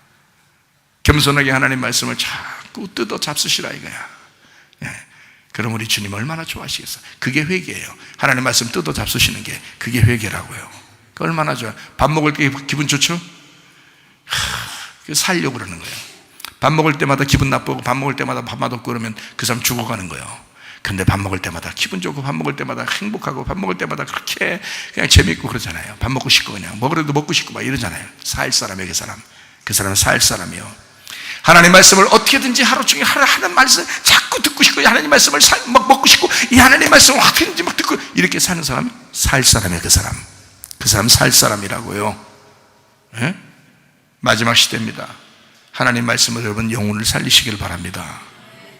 겸손하게 하나님 말씀을 자꾸 뜯어 잡수시라 이거야. 예. 그럼 우리 주님 얼마나 좋아하시겠어. 그게 회개예요. 하나님 말씀 뜯어 잡수시는 게 그게 회개라고요. 얼마나 좋아. 밥 먹을 때 기분 좋죠? 살려고 그러는 거예요. 밥 먹을 때마다 기분 나쁘고 밥 먹을 때마다 밥 맛없고 그러면 그 사람 죽어가는 거예요. 근데 밥 먹을 때마다 기분 좋고 밥 먹을 때마다 행복하고 밥 먹을 때마다 그렇게 그냥 재밌고 그러잖아요. 밥 먹고 싶고 그냥 먹으려도 먹고 싶고 막 이러잖아요. 살 사람이에요. 그 사람은 살 사람이요. 하나님 말씀을 어떻게든지 하루 중에 하는 말씀 자꾸 듣고 싶고 하나님 말씀을 먹고 싶고 이 하나님 말씀을 어떻게든지 막 듣고 이렇게 사는 사람이 살 사람이에요. 그 사람 살 사람이라고요. 네? 마지막 시대입니다. 하나님 말씀을 여러분 영혼을 살리시길 바랍니다.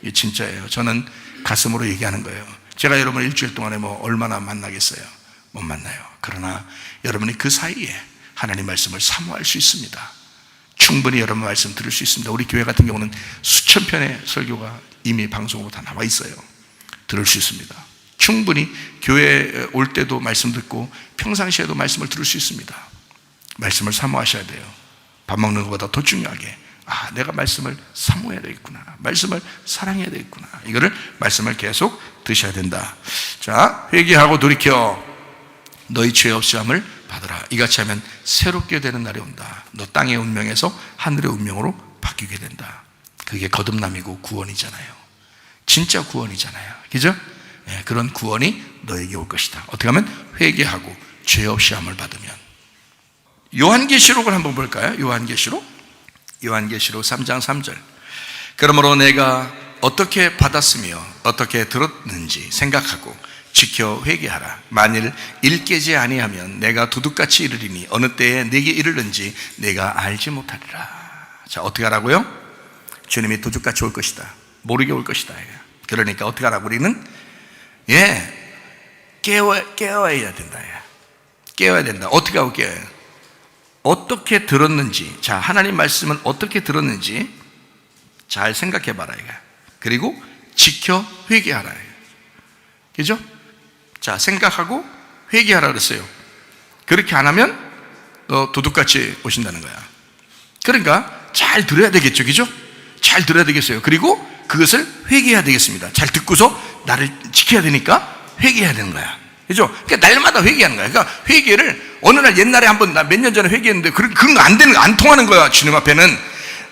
이게 진짜예요. 저는 가슴으로 얘기하는 거예요. 제가 여러분 일주일 동안에 얼마나 만나겠어요? 못 만나요. 그러나 여러분이 그 사이에 하나님 말씀을 사모할 수 있습니다. 충분히 여러분 말씀 들을 수 있습니다. 우리 교회 같은 경우는 수천 편의 설교가 이미 방송으로 다 나와 있어요. 들을 수 있습니다. 충분히 교회에 올 때도 말씀 듣고 평상시에도 말씀을 들을 수 있습니다. 말씀을 사모하셔야 돼요. 밥 먹는 것보다 더 중요하게 내가 말씀을 사모해야 되겠구나. 말씀을 사랑해야 되겠구나. 이거를 말씀을 계속 드셔야 된다. 자, 회개하고 돌이켜 너희 죄 없이 함을 받으라. 이같이 하면 새롭게 되는 날이 온다. 너 땅의 운명에서 하늘의 운명으로 바뀌게 된다. 그게 거듭남이고 구원이잖아요. 진짜 구원이잖아요. 그죠? 네, 그런 구원이 너에게 올 것이다. 어떻게 하면? 회개하고 죄 없이 함을 받으면. 요한계시록을 한번 볼까요? 요한계시록 3장 3절. 그러므로 내가 어떻게 받았으며 어떻게 들었는지 생각하고 지켜 회개하라. 만일 일깨지 아니하면 내가 도둑같이 이르리니 어느 때에 내게 이르는지 내가 알지 못하리라. 자, 어떻게 하라고요? 주님이 도둑같이 올 것이다. 모르게 올 것이다. 그러니까 어떻게 하라고? 우리는 깨워야 된다. 깨워야 된다. 어떻게 하고 깨워요? 어떻게 들었는지, 자, 하나님 말씀은 어떻게 들었는지 잘 생각해 봐라 이거. 그리고 지켜 회개하라. 그죠? 자, 생각하고 회개하라 그랬어요. 그렇게 안 하면 너 도둑같이 오신다는 거야. 그러니까 잘 들어야 되겠죠. 그죠? 잘 들어야 되겠어요. 그리고 그것을 회개해야 되겠습니다. 잘 듣고서 나를 지켜야 되니까 회개해야 되는 거야. 그죠? 그러니까 날마다 회개하는 거야. 그러니까 회개를 어느 날 옛날에 한번 나 몇 년 전에 회개했는데 그런 거 안 통하는 거야. 주님 앞에는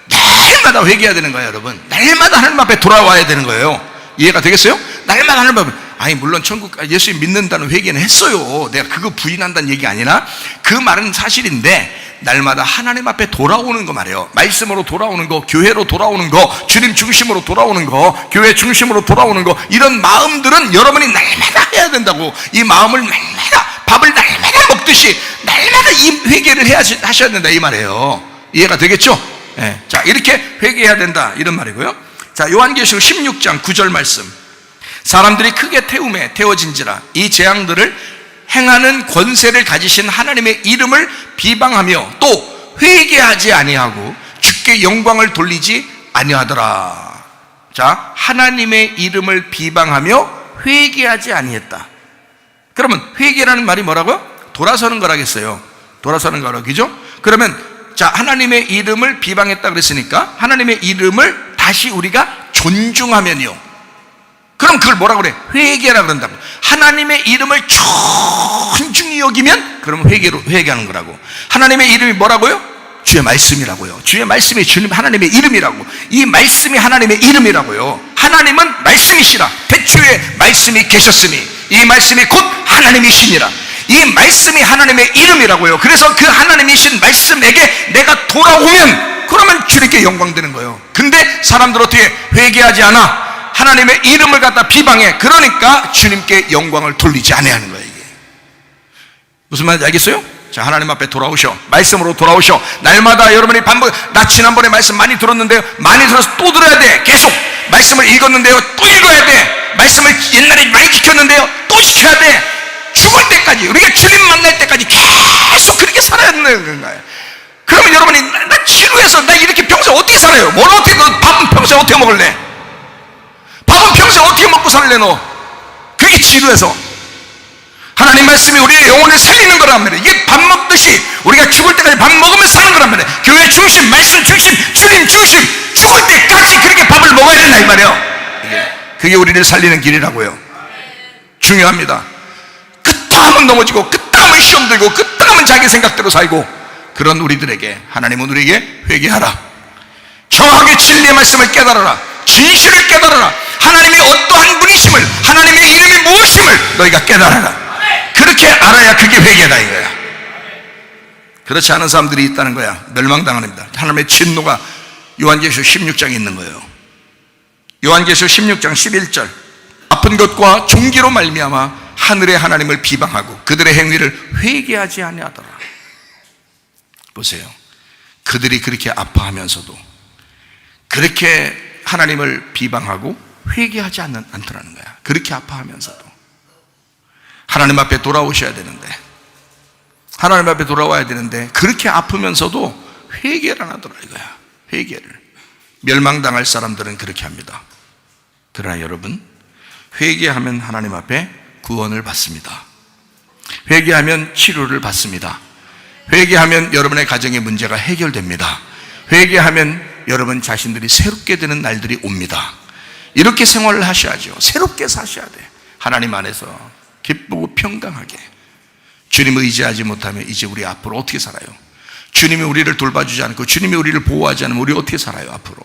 날마다 회개해야 되는 거예요, 여러분. 날마다 하나님 앞에 돌아와야 되는 거예요. 이해가 되겠어요? 날마다 하나님 앞에. 아니 물론 천국 예수 믿는다는 회개는 했어요. 내가 그거 부인한다는 얘기 아니라 그 말은 사실인데 날마다 하나님 앞에 돌아오는 거 말이에요. 말씀으로 돌아오는 거, 교회로 돌아오는 거, 주님 중심으로 돌아오는 거, 교회 중심으로 돌아오는 거, 이런 마음들은 여러분이 날마다 해야 된다고. 이 마음을 날마다, 밥을 날마다 먹듯이 날마다 이 회개를 하셔야 된다 이 말이에요. 이해가 되겠죠? 네. 자, 이렇게 회개해야 된다 이런 말이고요. 자, 요한계시록 16장 9절 말씀. 사람들이 크게 태워진지라 이 재앙들을 행하는 권세를 가지신 하나님의 이름을 비방하며 또 회개하지 아니하고 주께 영광을 돌리지 아니하더라. 자, 하나님의 이름을 비방하며 회개하지 아니했다. 그러면 회개라는 말이 뭐라고요? 돌아서는 거라겠어요. 돌아서는 거라고, 그죠? 그러면 자, 하나님의 이름을 비방했다 그랬으니까 하나님의 이름을 다시 우리가 존중하면요, 그럼 그걸 뭐라고 그래? 회개라 그런다고. 하나님의 이름을 존중히 여기면 그러면 회개하는 거라고. 하나님의 이름이 뭐라고요? 주의 말씀이라고요. 주의 말씀이 주님 하나님의 이름이라고. 이 말씀이 하나님의 이름이라고요. 하나님은 말씀이시라. 태초에 말씀이 계셨으니 이 말씀이 곧 하나님이시니라. 이 말씀이 하나님의 이름이라고요. 그래서 그 하나님이신 말씀에게 내가 돌아오면 그러면 주님께 영광 되는 거예요. 근데 사람들 어떻게 회개하지 않아? 하나님의 이름을 갖다 비방해. 그러니까 주님께 영광을 돌리지 아니하는 거예요. 이게 무슨 말인지 알겠어요? 자, 하나님 앞에 돌아오셔. 말씀으로 돌아오셔. 날마다 여러분이 나 지난번에 말씀 많이 들었는데요, 많이 들어서 또 들어야 돼. 계속 말씀을 읽었는데요, 또 읽어야 돼. 말씀을 옛날에 많이 지켰는데요, 또 지켜야 돼. 죽을 때까지, 우리가 주님 만날 때까지 계속 그렇게 살아야 되는 거예요. 그러면 여러분이 나 지루해서 나 이렇게 평생 어떻게 살아요? 뭘 어떻게, 밥은 평생 어떻게 먹을래? 밥은 평생 어떻게 먹고 살래 너? 그게 지루해서. 하나님 말씀이 우리의 영혼을 살리는 거란 말이에요. 이게 밥 먹듯이 우리가 죽을 때까지 밥 먹으면서 사는 거란 말이에요. 교회 중심, 말씀 중심, 주님 중심, 죽을 때까지 그렇게 밥을 먹어야 된다 이 말이에요. 그게 우리를 살리는 길이라고요. 중요합니다. 그따하면 넘어지고 그따하면 시험 들고 그따하면 자기 생각대로 살고 그런 우리들에게 하나님은 우리에게 회개하라. 정확하게 진리의 말씀을 깨달아라. 진실을 깨달아라. 하나님이 어떠한 분이심을, 하나님의 이름이 무엇임을 너희가 깨달아라. 그렇게 알아야 그게 회개다 이거야. 그렇지 않은 사람들이 있다는 거야. 멸망당합니다. 하나님의 진노가 요한계시록 16장에 있는 거예요. 요한계시록 16장 11절. 아픈 것과 종기로 말미암아 하늘의 하나님을 비방하고 그들의 행위를 회개하지 아니하더라. 보세요. 그들이 그렇게 아파하면서도 그렇게 하나님을 비방하고 회개하지 않더라는 거야. 그렇게 아파하면서도 하나님 앞에 돌아오셔야 되는데, 하나님 앞에 돌아와야 되는데 그렇게 아프면서도 회개를 안 하더라 이거야. 회개를. 멸망당할 사람들은 그렇게 합니다. 그러나 여러분, 회개하면 하나님 앞에 구원을 받습니다. 회개하면 치료를 받습니다. 회개하면 여러분의 가정의 문제가 해결됩니다. 회개하면 여러분 자신들이 새롭게 되는 날들이 옵니다. 이렇게 생활을 하셔야죠. 새롭게 사셔야 돼. 하나님 안에서 기쁘고 평강하게. 주님을 의지하지 못하면 이제 우리 앞으로 어떻게 살아요? 주님이 우리를 돌봐주지 않고 주님이 우리를 보호하지 않으면 우리 어떻게 살아요? 앞으로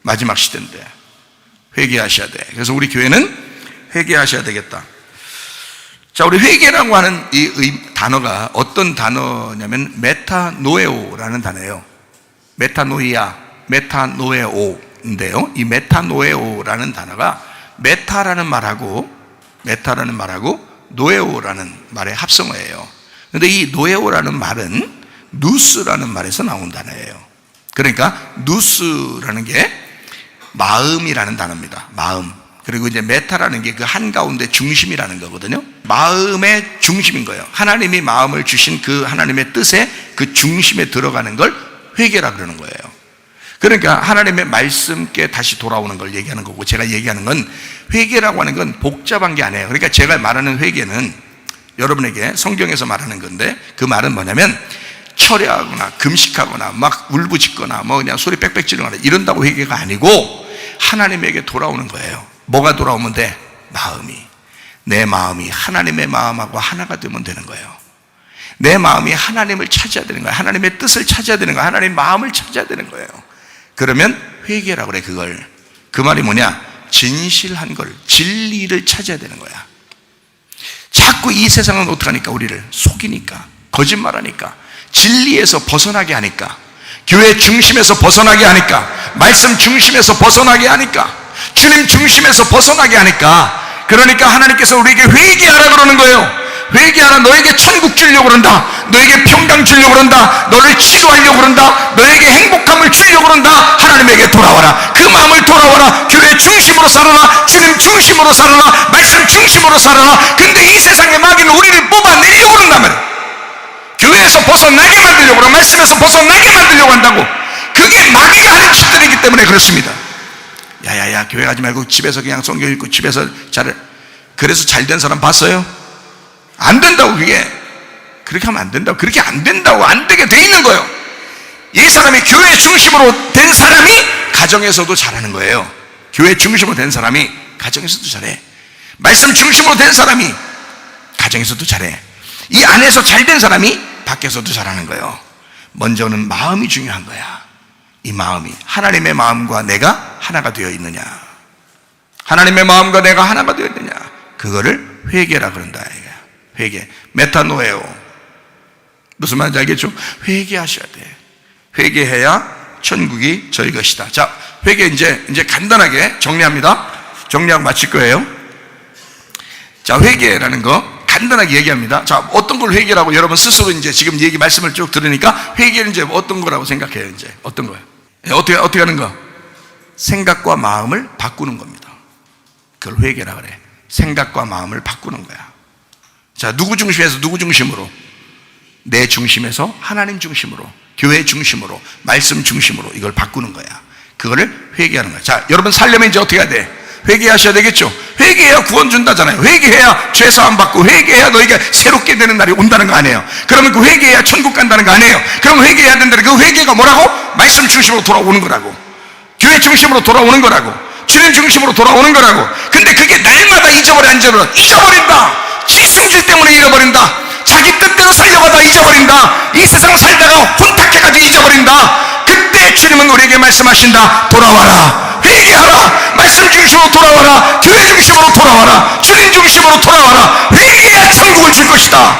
마지막 시대인데 회개하셔야 돼. 그래서 우리 교회는 회개하셔야 되겠다. 자, 우리 회개라고 하는 이 단어가 어떤 단어냐면 메타노에오라는 단어예요. 메타노에오인데요. 이 메타노에오라는 단어가 메타라는 말하고 노에오라는 말의 합성어예요. 그런데 이 노에오라는 말은 누스라는 말에서 나온 단어예요. 그러니까 누스라는 게 마음이라는 단어입니다. 마음. 그리고 이제 메타라는 게 그 한가운데 중심이라는 거거든요. 마음의 중심인 거예요. 하나님이 마음을 주신 그 하나님의 뜻의 그 중심에 들어가는 걸 회개라 그러는 거예요. 그러니까 하나님의 말씀께 다시 돌아오는 걸 얘기하는 거고, 제가 얘기하는 건 회개라고 하는 건 복잡한 게 아니에요. 그러니까 제가 말하는 회개는 여러분에게 성경에서 말하는 건데, 그 말은 뭐냐면 철야하거나 금식하거나 막 울부짖거나 뭐 그냥 소리 빽빽 지르거나 이런다고 회개가 아니고 하나님에게 돌아오는 거예요. 뭐가 돌아오면 돼? 내 마음이 하나님의 마음하고 하나가 되면 되는 거예요. 내 마음이 하나님을 찾아야 되는 거예요. 하나님의 뜻을 찾아야 되는 거예요. 하나님의 마음을 찾아야 되는 거예요. 그러면 회개라고 그래. 그걸, 그 말이 뭐냐? 진실한 걸, 진리를 찾아야 되는 거야. 자꾸 이 세상은 어떡하니까? 우리를 속이니까, 거짓말하니까, 진리에서 벗어나게 하니까, 교회 중심에서 벗어나게 하니까, 말씀 중심에서 벗어나게 하니까, 주님 중심에서 벗어나게 하니까, 그러니까 하나님께서 우리에게 회개하라 그러는 거예요. 회개하라. 너에게 천국 주려고 그런다. 너에게 평강 주려고 그런다. 너를 치료하려고 그런다. 너에게 행복함을 주려고 그런다. 하나님에게 돌아와라. 그 마음을 돌아와라. 교회 중심으로 살아라. 주님 중심으로 살아라. 말씀 중심으로 살아라. 근데 이 세상의 마귀는 우리를 뽑아내려고 그런단 말이에요. 교회에서 벗어나게 만들려고 그러고, 말씀에서 벗어나게 만들려고 한다고. 그게 마귀가 하는 짓들이기 때문에 그렇습니다. 야야야, 교회 가지 말고 집에서 그냥 성경 읽고 집에서 잘해. 그래서 잘된 사람 봤어요? 안 된다고. 그게 그렇게 하면 안 된다고. 그렇게 안 된다고. 안 되게 돼 있는 거예요. 이 사람이 교회 중심으로 된 사람이 가정에서도 잘하는 거예요. 교회 중심으로 된 사람이 가정에서도 잘해. 말씀 중심으로 된 사람이 가정에서도 잘해. 이 안에서 잘된 사람이 밖에서도 잘하는 거예요. 먼저는 마음이 중요한 거야. 이 마음이, 하나님의 마음과 내가 하나가 되어 있느냐, 하나님의 마음과 내가 하나가 되어 있느냐, 그거를 회개라 그런다. 회개, 메타노에오. 무슨 말인지 알겠죠? 회개하셔야 돼. 회개해야 천국이 저희 것이다. 자, 회개 이제 간단하게 정리합니다. 정리하고 마칠 거예요. 자, 회개라는 거 간단하게 얘기합니다. 자, 어떤 걸 회개라고 여러분 스스로 이제 지금 얘기 말씀을 쭉 들으니까 회개는 이제 어떤 거라고 생각해요? 이제 어떤 거예요? 어떻게 하는 거? 생각과 마음을 바꾸는 겁니다. 그걸 회개라 그래. 생각과 마음을 바꾸는 거야. 자, 누구 중심에서 누구 중심으로? 내 중심에서 하나님 중심으로, 교회 중심으로, 말씀 중심으로 이걸 바꾸는 거야. 그거를 회개하는 거야. 자, 여러분 살려면 이제 어떻게 해야 돼? 회개하셔야 되겠죠. 회개해야 구원 준다잖아요. 회개해야 죄사함 받고, 회개해야 너희가 새롭게 되는 날이 온다는 거 아니에요? 그러면 그 회개해야 천국 간다는 거 아니에요? 그럼 회개해야 된다는 그 회개가 뭐라고? 말씀 중심으로 돌아오는 거라고, 교회 중심으로 돌아오는 거라고, 주님 중심으로 돌아오는 거라고. 근데 그게 날마다 잊어버린다. 지 승질 때문에 잃어버린다. 자기 뜻대로 살려고 하다 잊어버린다. 이 세상 살다가 혼탁해가지고 잊어버린다. 그때 주님은 우리에게 말씀하신다. 돌아와라. 회개하라. 말씀 중심으로 돌아와라. 교회 중심으로 돌아와라. 주님 중심으로 돌아와라. 회개해야 천국을 줄 것이다.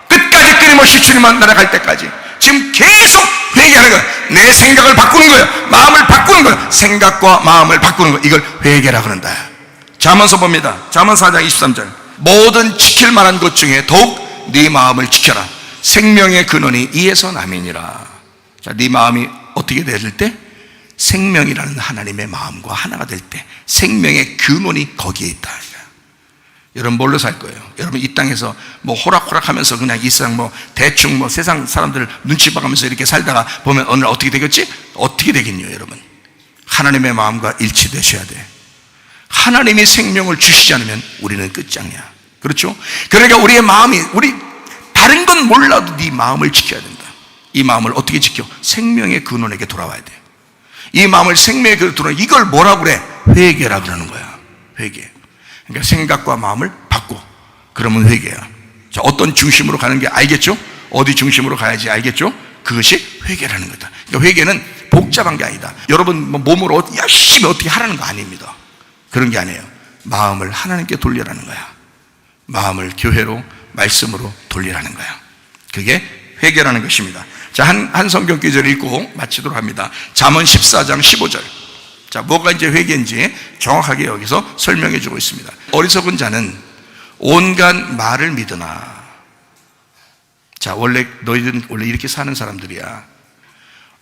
끝까지 끊임없이 주님 만나러 갈 때까지 지금 계속 회개하는 거야. 내 생각을 바꾸는 거야. 마음을 바꾸는 거야. 생각과 마음을 바꾸는 거야. 이걸 회개라 그런다. 잠언서 봅니다. 잠언 4장 23절. 모든 지킬 만한 것 중에 더욱 네 마음을 지켜라. 생명의 근원이 이에서 남이니라. 자, 네 마음이 어떻게 될 때? 생명이라는 하나님의 마음과 하나가 될 때 생명의 근원이 거기에 있다. 여러분 뭘로 살 거예요? 여러분 이 땅에서 뭐 호락호락하면서 그냥 이 세상 뭐 대충 뭐 세상 사람들 눈치 봐가면서 이렇게 살다가 보면 오늘 어떻게 되겠지? 어떻게 되겠냐? 여러분 하나님의 마음과 일치되셔야 돼. 하나님이 생명을 주시지 않으면 우리는 끝장이야. 그렇죠? 그러니까 우리의 마음이, 우리 다른 건 몰라도 네 마음을 지켜야 된다. 이 마음을 어떻게 지켜? 생명의 근원에게 돌아와야 돼. 이 마음을 생명의 근원에 돌아와. 이걸 뭐라고 그래? 회개라 그러는 거야. 회개. 그러니까 생각과 마음을 바꿔. 그러면 회개야. 자, 어떤 중심으로 가는 게 알겠죠? 어디 중심으로 가야지 알겠죠? 그것이 회개라는 거다. 그러니까 회개는 복잡한 게 아니다. 여러분 몸으로 열심히 어떻게 하라는 거 아닙니다. 그런 게 아니에요. 마음을 하나님께 돌리라는 거야. 마음을 교회로, 말씀으로 돌리라는 거야. 그게 회개라는 것입니다. 자, 한 성경 구절 읽고 마치도록 합니다. 잠언 14장 15절. 자, 뭐가 이제 회개인지 정확하게 여기서 설명해 주고 있습니다. 어리석은 자는 온갖 말을 믿으나. 자, 너희들은 원래 이렇게 사는 사람들이야.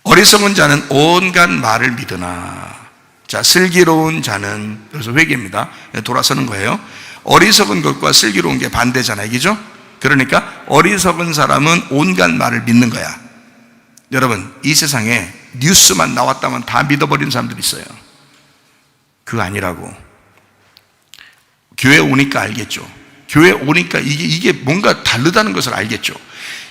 어리석은 자는 온갖 말을 믿으나. 자, 슬기로운 자는, 그래서 회개입니다. 돌아서는 거예요. 어리석은 것과 슬기로운 게 반대잖아요. 그죠? 그러니까 어리석은 사람은 온갖 말을 믿는 거야. 여러분, 이 세상에 뉴스만 나왔다면 다 믿어버리는 사람들이 있어요. 그거 아니라고. 교회 오니까 알겠죠. 교회 오니까 이게 뭔가 다르다는 것을 알겠죠.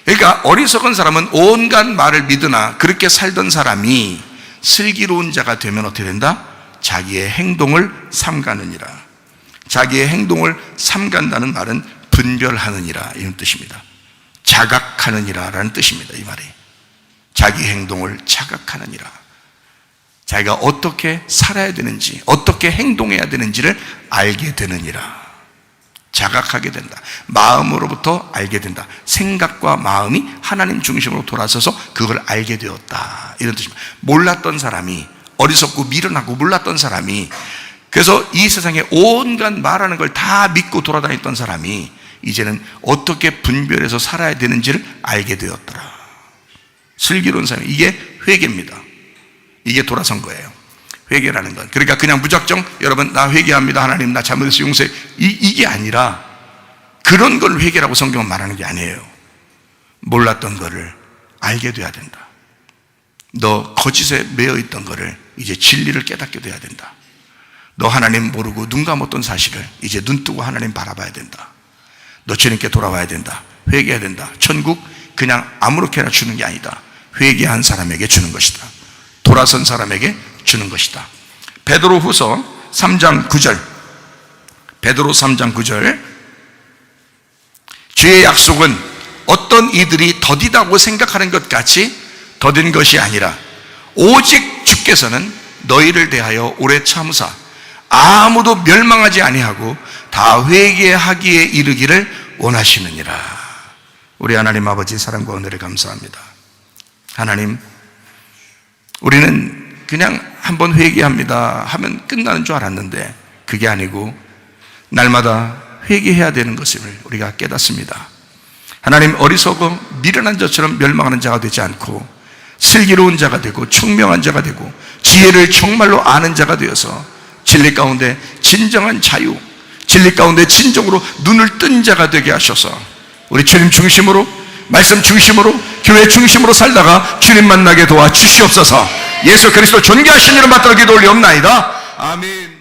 그러니까 어리석은 사람은 온갖 말을 믿으나 그렇게 살던 사람이 슬기로운 자가 되면 어떻게 된다? 자기의 행동을 삼가느니라. 자기의 행동을 삼간다는 말은 분별하느니라, 이런 뜻입니다. 자각하느니라 라는 뜻입니다. 이 말이 자기 행동을 자각하느니라. 자기가 어떻게 살아야 되는지, 어떻게 행동해야 되는지를 알게 되느니라. 자각하게 된다. 마음으로부터 알게 된다. 생각과 마음이 하나님 중심으로 돌아서서 그걸 알게 되었다, 이런 뜻입니다. 몰랐던 사람이, 어리석고 미련하고 몰랐던 사람이, 그래서 이 세상에 온갖 말하는 걸 다 믿고 돌아다녔던 사람이 이제는 어떻게 분별해서 살아야 되는지를 알게 되었더라. 슬기로운 사람이, 이게 회개입니다. 이게 돌아선 거예요. 회개라는 건. 그러니까 그냥 무작정 여러분 나 회개합니다, 하나님 나 잘못해서 용서해, 이게 아니라 그런 걸 회개라고 성경은 말하는 게 아니에요. 몰랐던 거를 알게 돼야 된다. 너 거짓에 매여 있던 거를 이제 진리를 깨닫게 돼야 된다. 너 하나님 모르고 눈 감았던 사실을 이제 눈 뜨고 하나님 바라봐야 된다. 너 주님께 돌아와야 된다. 회개해야 된다. 천국 그냥 아무렇게나 주는 게 아니다. 회개한 사람에게 주는 것이다. 돌아선 사람에게 주는 것이다. 베드로후서 3장 9절. 베드로 3장 9절. 주의 약속은 어떤 이들이 더디다고 생각하는 것 같이 더딘 것이 아니라 오직 주께서는 너희를 대하여 오래 참으사 아무도 멸망하지 아니하고 다 회개하기에 이르기를 원하시느니라. 우리 하나님 아버지 사랑과 은혜를 감사합니다. 하나님, 우리는 그냥 한번 회개합니다 하면 끝나는 줄 알았는데 그게 아니고 날마다 회개해야 되는 것을 우리가 깨닫습니다. 하나님, 어리석어 미련한 자처럼 멸망하는 자가 되지 않고 슬기로운 자가 되고 총명한 자가 되고 지혜를 정말로 아는 자가 되어서 진리 가운데 진정한 자유, 진리 가운데 진정으로 눈을 뜬 자가 되게 하셔서 우리 주님 중심으로, 말씀 중심으로, 교회 중심으로 살다가 주님 만나게 도와주시옵소서. 예수 그리스도 존귀하신 이름 받들어 기도 올리옵나이다. 아멘.